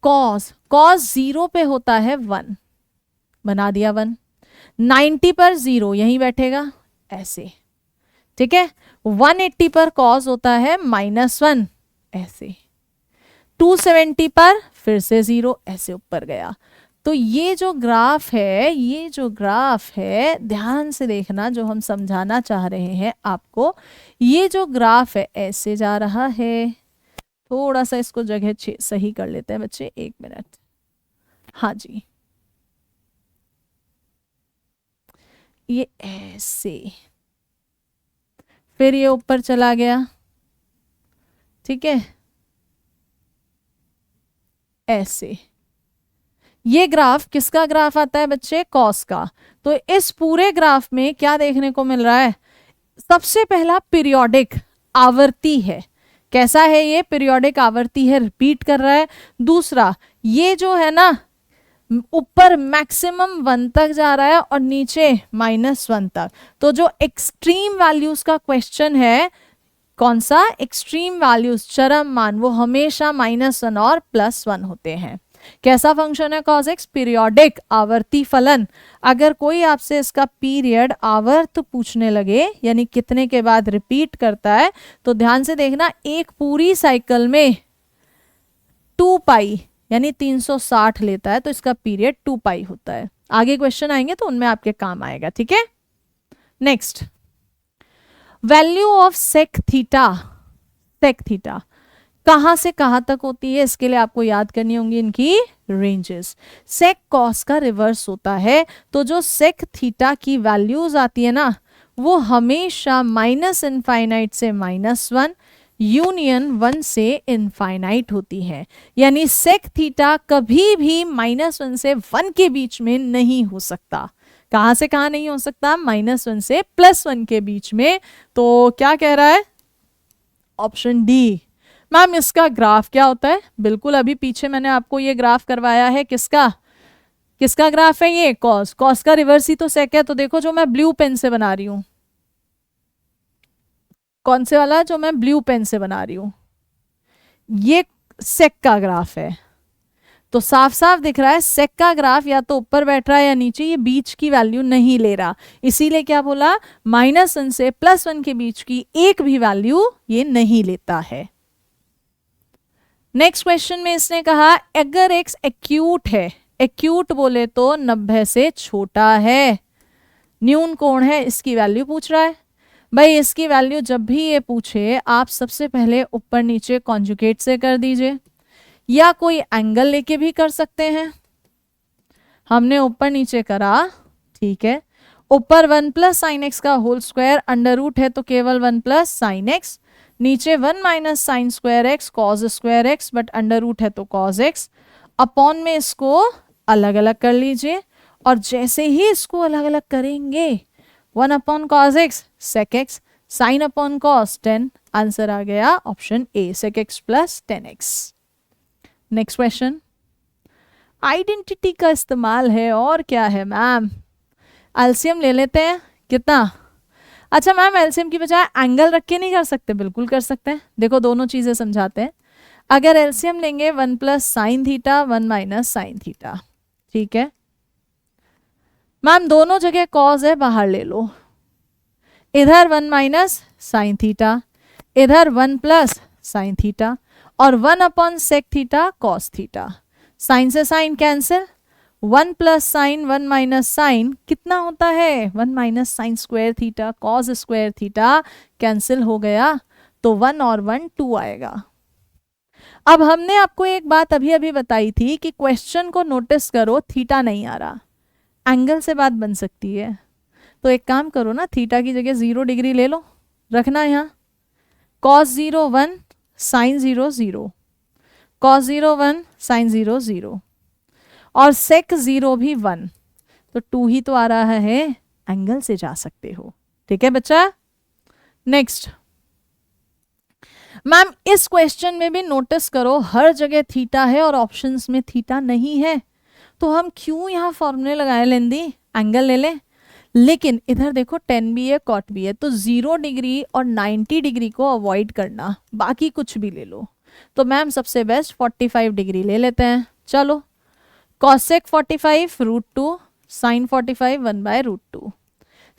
कॉस, कॉस 0 पे होता है 1, बना दिया 1। 90 पर 0 यहीं बैठेगा ऐसे। ठीक है, 180 पर कॉस होता है -1 ऐसे। 270 पर फिर से 0 ऐसे ऊपर गया। तो ये जो ग्राफ है, ये जो ग्राफ है, ध्यान से देखना, जो हम समझाना चाह रहे हैं आपको, ये जो ग्राफ है ऐसे जा रहा है। थोड़ा सा इसको जगह सही कर लेते हैं बच्चे, 1 मिनट। हाँ जी, ये ऐसे, फिर ये ऊपर चला गया। ठीक है, ऐसे। ये ग्राफ किसका ग्राफ आता है बच्चे? कॉस का। तो इस पूरे ग्राफ में क्या देखने को मिल रहा है? सबसे पहला पीरियोडिक आवर्ती है। कैसा है ये? पीरियोडिक आवर्ती है, रिपीट कर रहा है। दूसरा, ये जो है ना, ऊपर मैक्सिमम 1 तक जा रहा है और नीचे -1 तक। तो जो एक्सट्रीम वैल्यूज का क्वेश्चन है, कौन सा? एक्सट्रीम वैल्यूज, चरम मान, वो हमेशा -1 और +1 होते हैं। कैसा फंक्शन है cos x? पीरियोडिक, आवर्ती फलन। अगर कोई आपसे इसका पीरियड, आवर्त पूछने लगे, यानी कितने के बाद रिपीट करता है, तो ध्यान से देखना, एक पूरी साइकिल में 2 पाई यानी 360 लेता है, तो इसका पीरियड 2 पाई होता है। आगे क्वेश्चन आएंगे तो उनमें आपके काम आएगा। ठीक है, next, value of sec theta. Sec theta कहां से कहां तक होती है? इसके लिए आपको याद करनी होंगी इनकी रेंजेस। सेक कॉस का रिवर्स होता है, तो जो सेक थीटा की वैल्यूज आती है ना, वो हमेशा -इनफाइनाइट से -1 यूनियन 1 से इनफाइनाइट होती है। यानी सेक थीटा कभी भी -1 से 1 के बीच में नहीं हो सकता। कहां से कहां नहीं हो सकता? -1 से +1 के बीच में। तो क्या कह रहा है? Option D. मैम इसका ग्राफ क्या होता है? बिल्कुल अभी पीछे मैंने आपको ये ग्राफ करवाया है। किसका? किसका ग्राफ है ये? कॉस। कॉस का रिवर्स ही तो सेक है। तो देखो, जो मैं ब्लू पेन से बना रही हूं, कौन से वाला? जो मैं ब्लू पेन से बना रही हूं, ये सेक का ग्राफ है। तो साफ साफ दिख रहा है सेक का ग्राफ या तो ऊपर बैठ रहा है या नीचे, ये बीच की वैल्यू नहीं ले रहा। इसीलिए क्या बोला? -1 से +1 के बीच की एक भी वैल्यू ये नहीं लेता है। नेक्स्ट क्वेश्चन में इसने कहा, अगर x एक्यूट है, एक्यूट बोले तो 90 से छोटा है, न्यून कोण है, इसकी वैल्यू पूछ रहा है। भाई इसकी वैल्यू जब भी ये पूछे, आप सबसे पहले ऊपर नीचे कॉन्जुगेट से कर दीजिए, या कोई एंगल लेके भी कर सकते हैं। हमने ऊपर नीचे करा, ठीक है। ऊपर 1 + sin x का होल स्क्वायर, अंडर रूट है तो केवल 1 + sin x, नीचे 1 - sin square x cos square x, but under root है तो cos x। अपॉन में इसको अलग अलग कर लीजिए, और जैसे ही इसको अलग अलग करेंगे, 1 / cos x sec x, sin / cos 10, answer आ गया option A, sec x + 10x। Next question, identity का इस्तेमाल है, और क्या है मैम? एलसीएम ले लेते हैं। कितना? अच्छा मैम, एलसीएम की बजाय एंगल रख के नहीं कर सकते? बिल्कुल कर सकते हैं। देखो दोनों चीजें समझाते हैं। अगर एलसीएम लेंगे 1 + sin थीटा, 1 - sin थीटा, ठीक है मैम। दोनों जगह कॉज है, बाहर ले लो। इधर 1 - sin थीटा, इधर 1 + sin थीटा, और 1 / sec theta cos theta. Sine से साइन कैंसिल, 1 + sin 1 - sin कितना होता है? 1 - sin square theta cos square theta, cancel हो गया, तो 1 और 1 2 आएगा। अब हमने आपको एक बात अभी अभी बताई थी कि क्वेश्चन को नोटिस करो, थीटा नहीं आ रहा, एंगल से बात बन सकती है। तो एक काम करो ना, थीटा की जगह 0 डिग्री ले लो, रखना यहाँ, cos 0 1, sin 0 0, कॉस 0 1, साइन 0 0 और सेक 0 भी 1, तो 2 ही तो आ रहा है, एंगल से जा सकते हो। ठीक है बच्चा। नेक्स्ट मैम इस क्वेश्चन में भी नोटिस करो हर जगह थीटा है और ऑप्शंस में थीटा नहीं है, तो हम क्यों यहाँ फॉर्मूले लगाए लेंदी, एंगल ले लें। लेकिन इधर देखो टेन भी है कॉट भी है, तो 0 डिग्री और 90 डिग्री को अवॉइड करना, बाकी कुछ भी ले लो। तो मैम सबसे बेस्ट 45 डिग्री ले लेते हैं। चलो कॉसेक 45 √2, साइन 45 1/√2,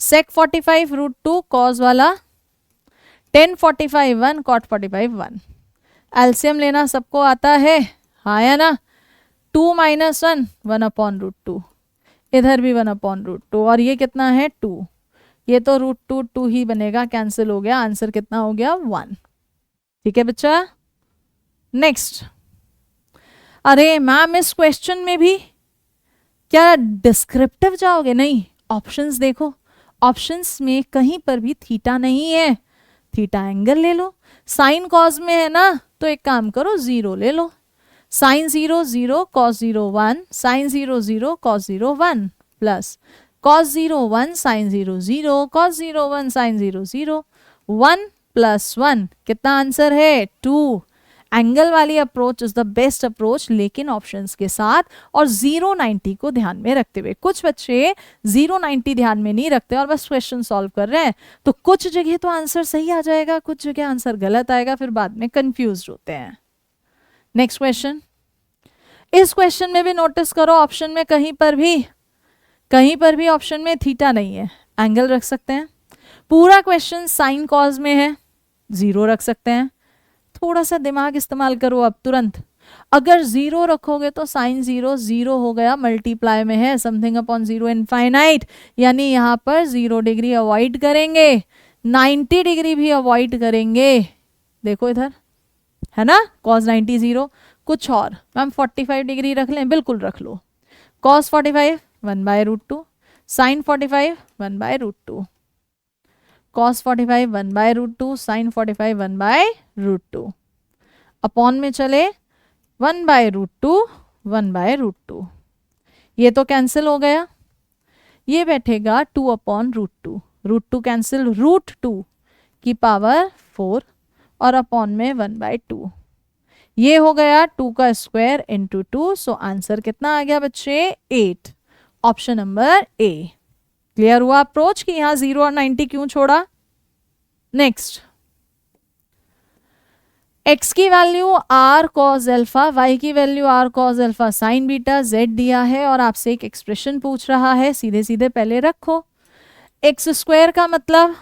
सेक 45 √2, कॉस वाला 10 45 1, कॉट 45 1। एलसीएम लेना सबको आता है, हाँ या ना। 2 - 1 1/√2, इधर भी 1/√2 और ये कितना है 2, ये तो √2 2 ही बनेगा, कैंसिल हो गया, आंसर कितना हो गया 1। ठीक है बच्चा। नेक्स्ट, अरे मैम इस क्वेश्चन में भी क्या डिस्क्रिप्टिव जाओगे, नहीं, ऑप्शंस देखो, ऑप्शंस में कहीं पर भी थीटा नहीं है, थीटा एंगल ले लो। साइन कॉस में है ना, तो एक काम करो 0 ले लो, sine 0 0, cos 0 1, sine 0 0, cos 0 1, plus cos 0 1, sine 0 0, cos 0 1, sine 0 0, 1 + 1 कितना आंसर है 2। एंगल वाली approach is the best approach, लेकिन ऑप्शंस के साथ और 0 90 को ध्यान में रखते हुए। कुछ बच्चे 0 90 ध्यान में नहीं रखते और बस क्वेश्चन सॉल्व कर रहे हैं, तो कुछ जगह तो आंसर सही आ जाएगा, कुछ जगह आंसर गलत आएगा, फिर बाद में कंफ्यूज होते हैं। नेक्स्ट क्वेश्चन, इस क्वेश्चन में भी नोटिस करो ऑप्शन में कहीं पर भी ऑप्शन में थीटा नहीं है, एंगल रख सकते हैं। पूरा क्वेश्चन साइन कॉस में है, 0 रख सकते हैं। थोड़ा सा दिमाग इस्तेमाल करो अब तुरंत, अगर 0 रखोगे तो साइन 0 0 हो गया, मल्टीप्लाई में है समथिंग अपॉन 0 इनफाइनाइट, यानी यहाँ पर 0 डिग्री अवॉइड करेंगे, 90 डिग्री भी अवॉइड करेंगे। देखो इधर है ना, कॉस 90 0, कुछ और मैम 45 डिग्री रख लें, बिल्कुल रख लो। Cos 45 1/√2, sine 45 1/√2, cos 45 1/√2, sine 45 1/√2, upon में चले 1/√2 1/√2, ये तो कैंसिल हो गया, ये बैठेगा 2/√2, √2 कैंसिल, √2 की पावर 4 और अपॉन में 1/2, ये हो गया 2 का स्क्वायर इंटू 2। सो आंसर कितना आ गया बच्चे 8, ऑप्शन नंबर ए। क्लियर हुआ अप्रोच कि यहाँ 0 और 90 क्यों छोड़ा। नेक्स्ट, x की value r cos alpha, y की value r cos alpha sign beta, z दिया है और आपसे एक एक्सप्रेशन पूछ रहा है, सीधे सीधे पहले रखो। x स्क्वायर का मतलब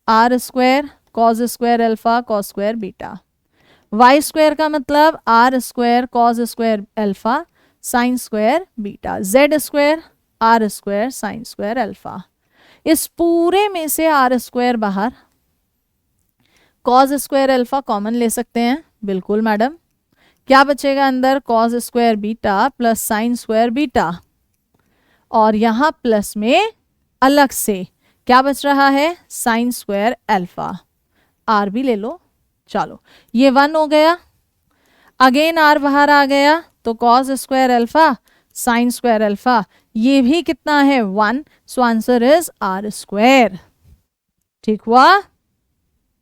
r square cos square alpha cos square beta, y square का मतलब r square cos square alpha sine square beta, z square r square sine square alpha. इस पूरे में से r स्क्वायर बाहर, cos स्क्वायर अल्फा कॉमन ले सकते हैं, बिल्कुल मैडम। क्या बचेगा अंदर, cos square beta plus sine square beta, और यहाँ प्लस में अलग से क्या बच रहा है साइन स्क्वायर अल्फा, r भी ले लो। चलो ये 1 हो गया, अगेन r बाहर आ गया, तो cos square alpha sine square alpha, ये भी कितना है 1, so answer is r square. ठीक हुआ।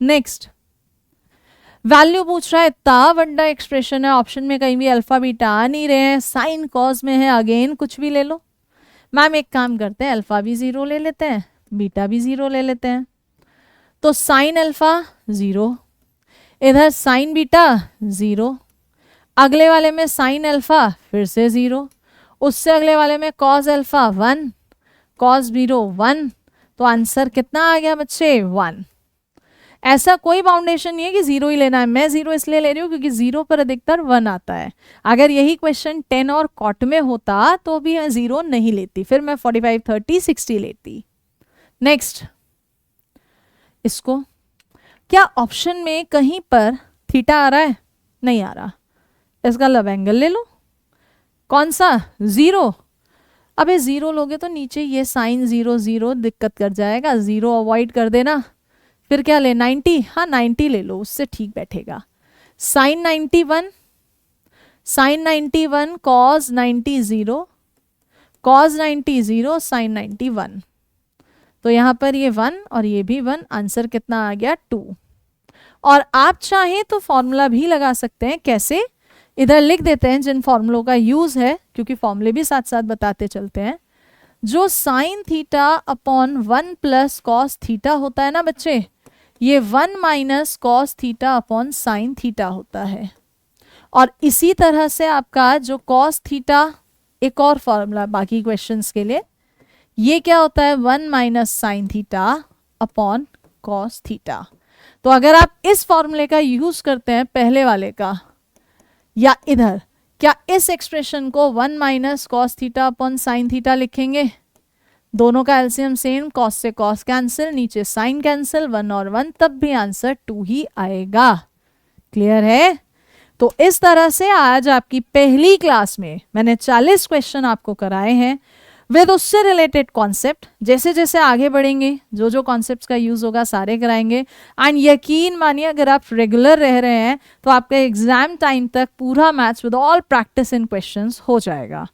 नेक्स्ट, वैल्यू पूछ रहा है, इतना बड़ा एक्सप्रेशन है, ऑप्शन में कहीं भी अल्फा बीटा आ नहीं रहे हैं, साइन कॉस में है, अगेन कुछ भी ले लो। मैम एक काम करते हैं, अल्फा भी 0 ले लेते हैं, बीटा भी 0 ले लेते हैं, तो साइन अल्फा 0, इधर साइन बीटा 0, अगले वाले में साइन अल्फा फिर से 0, उससे अगले वाले में कॉस अल्फा 1, कॉस 0 1, तो आंसर कितना आ गया बच्चे 1। ऐसा कोई बाउंडेशन नहीं है कि 0 ही लेना है, मैं 0 इसलिए ले रही हूँ क्योंकि 0 पर अधिकतर 1 आता है। अगर यही क्वेश्चन 10 और कॉट में होता तो भी मैं 0 नहीं लेती, फिर मैं 45 30 60 लेती। नेक्स्ट, इसको क्या ऑप्शन में कहीं पर थीटा आ रहा है, नहीं आ रहा, इसका लब एंगल ले लो। कौन सा 0, अबे 0 लोगे तो नीचे ये साइन 0 0 दिक्कत कर जाएगा, 0 अवॉइड कर देना, फिर क्या ले 90, हाँ 90 ले लो, उससे ठीक बैठेगा। Sine 90 1, sine 91 cos 90 0, cos 90 0, sine 90 1। तो यहाँ पर ये 1 और ये भी 1, आंसर कितना आ गया 2। और आप चाहें तो फॉर्मूला भी लगा सकते हैं। कैसे? इधर लिख देते हैं जिन फॉर्मूलों का यूज है, क्योंकि फॉर्मूले भी साथ साथ बताते चलते हैं। जो sine theta upon 1 plus cos theta होता है ना बच्चे, ये 1 minus cos theta upon sine theta होता है। और इसी तरह से आपका जो कॉस थीटा, एक और फॉर्मूला बाकी क्वेश्चंस के लिए, ये क्या होता है 1 minus sine theta upon cos theta. तो अगर आप इस फॉर्मूले का यूज करते हैं पहले वाले का, या इधर, क्या इस एक्सप्रेशन को 1 minus cos theta upon sine theta लिखेंगे? दोनों का एलसीएम सेम, कॉस से कॉस कैंसिल, नीचे साइन कैंसिल, 1 और 1, तब भी आंसर 2 ही आएगा। क्लियर है? तो इस तरह से आज आपकी पहली क्लास में मैंने 40 क्वेश्चन आपको कराए हैं विद उससे रिलेटेड कॉन्सेप्ट। जैसे जैसे आगे बढ़ेंगे जो जो कॉन्सेप्ट्स का यूज होगा सारे कराएंगे। एंड यकीन मानिए अगर आप रेगुलर रह रहे हैं तो आपका एग्जाम टाइम तक पूरा maths with all practice in questions हो जाएगा।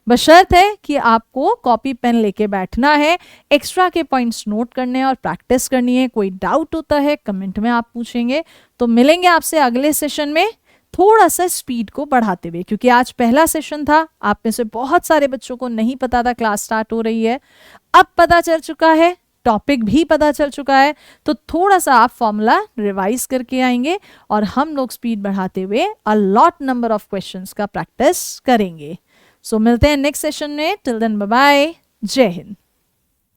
बशर्त है कि आपको कॉपी पेन लेके बैठना है, एक्स्ट्रा के पॉइंट्स नोट करने और प्रैक्टिस करनी है। कोई डाउट होता है कमेंट में आप पूछेंगे। तो मिलेंगे आपसे अगले सेशन में थोड़ा सा स्पीड को बढ़ाते हुए, क्योंकि आज पहला सेशन था। आप में से बहुत सारे बच्चों को नहीं पता था क्लास स्टार्ट हो रही है, अब पता चल चुका है, टॉपिक भी पता चल चुका है। तो थोड़ा सा आप फॉर्मूला रिवाइज करके आएंगे और हम लोग स्पीड बढ़ाते हुए a lot number of questions का प्रैक्टिस करेंगे। सो मिलते हैं नेक्स्ट सेशन में। टिल देन बाय बाय, जय हिंद।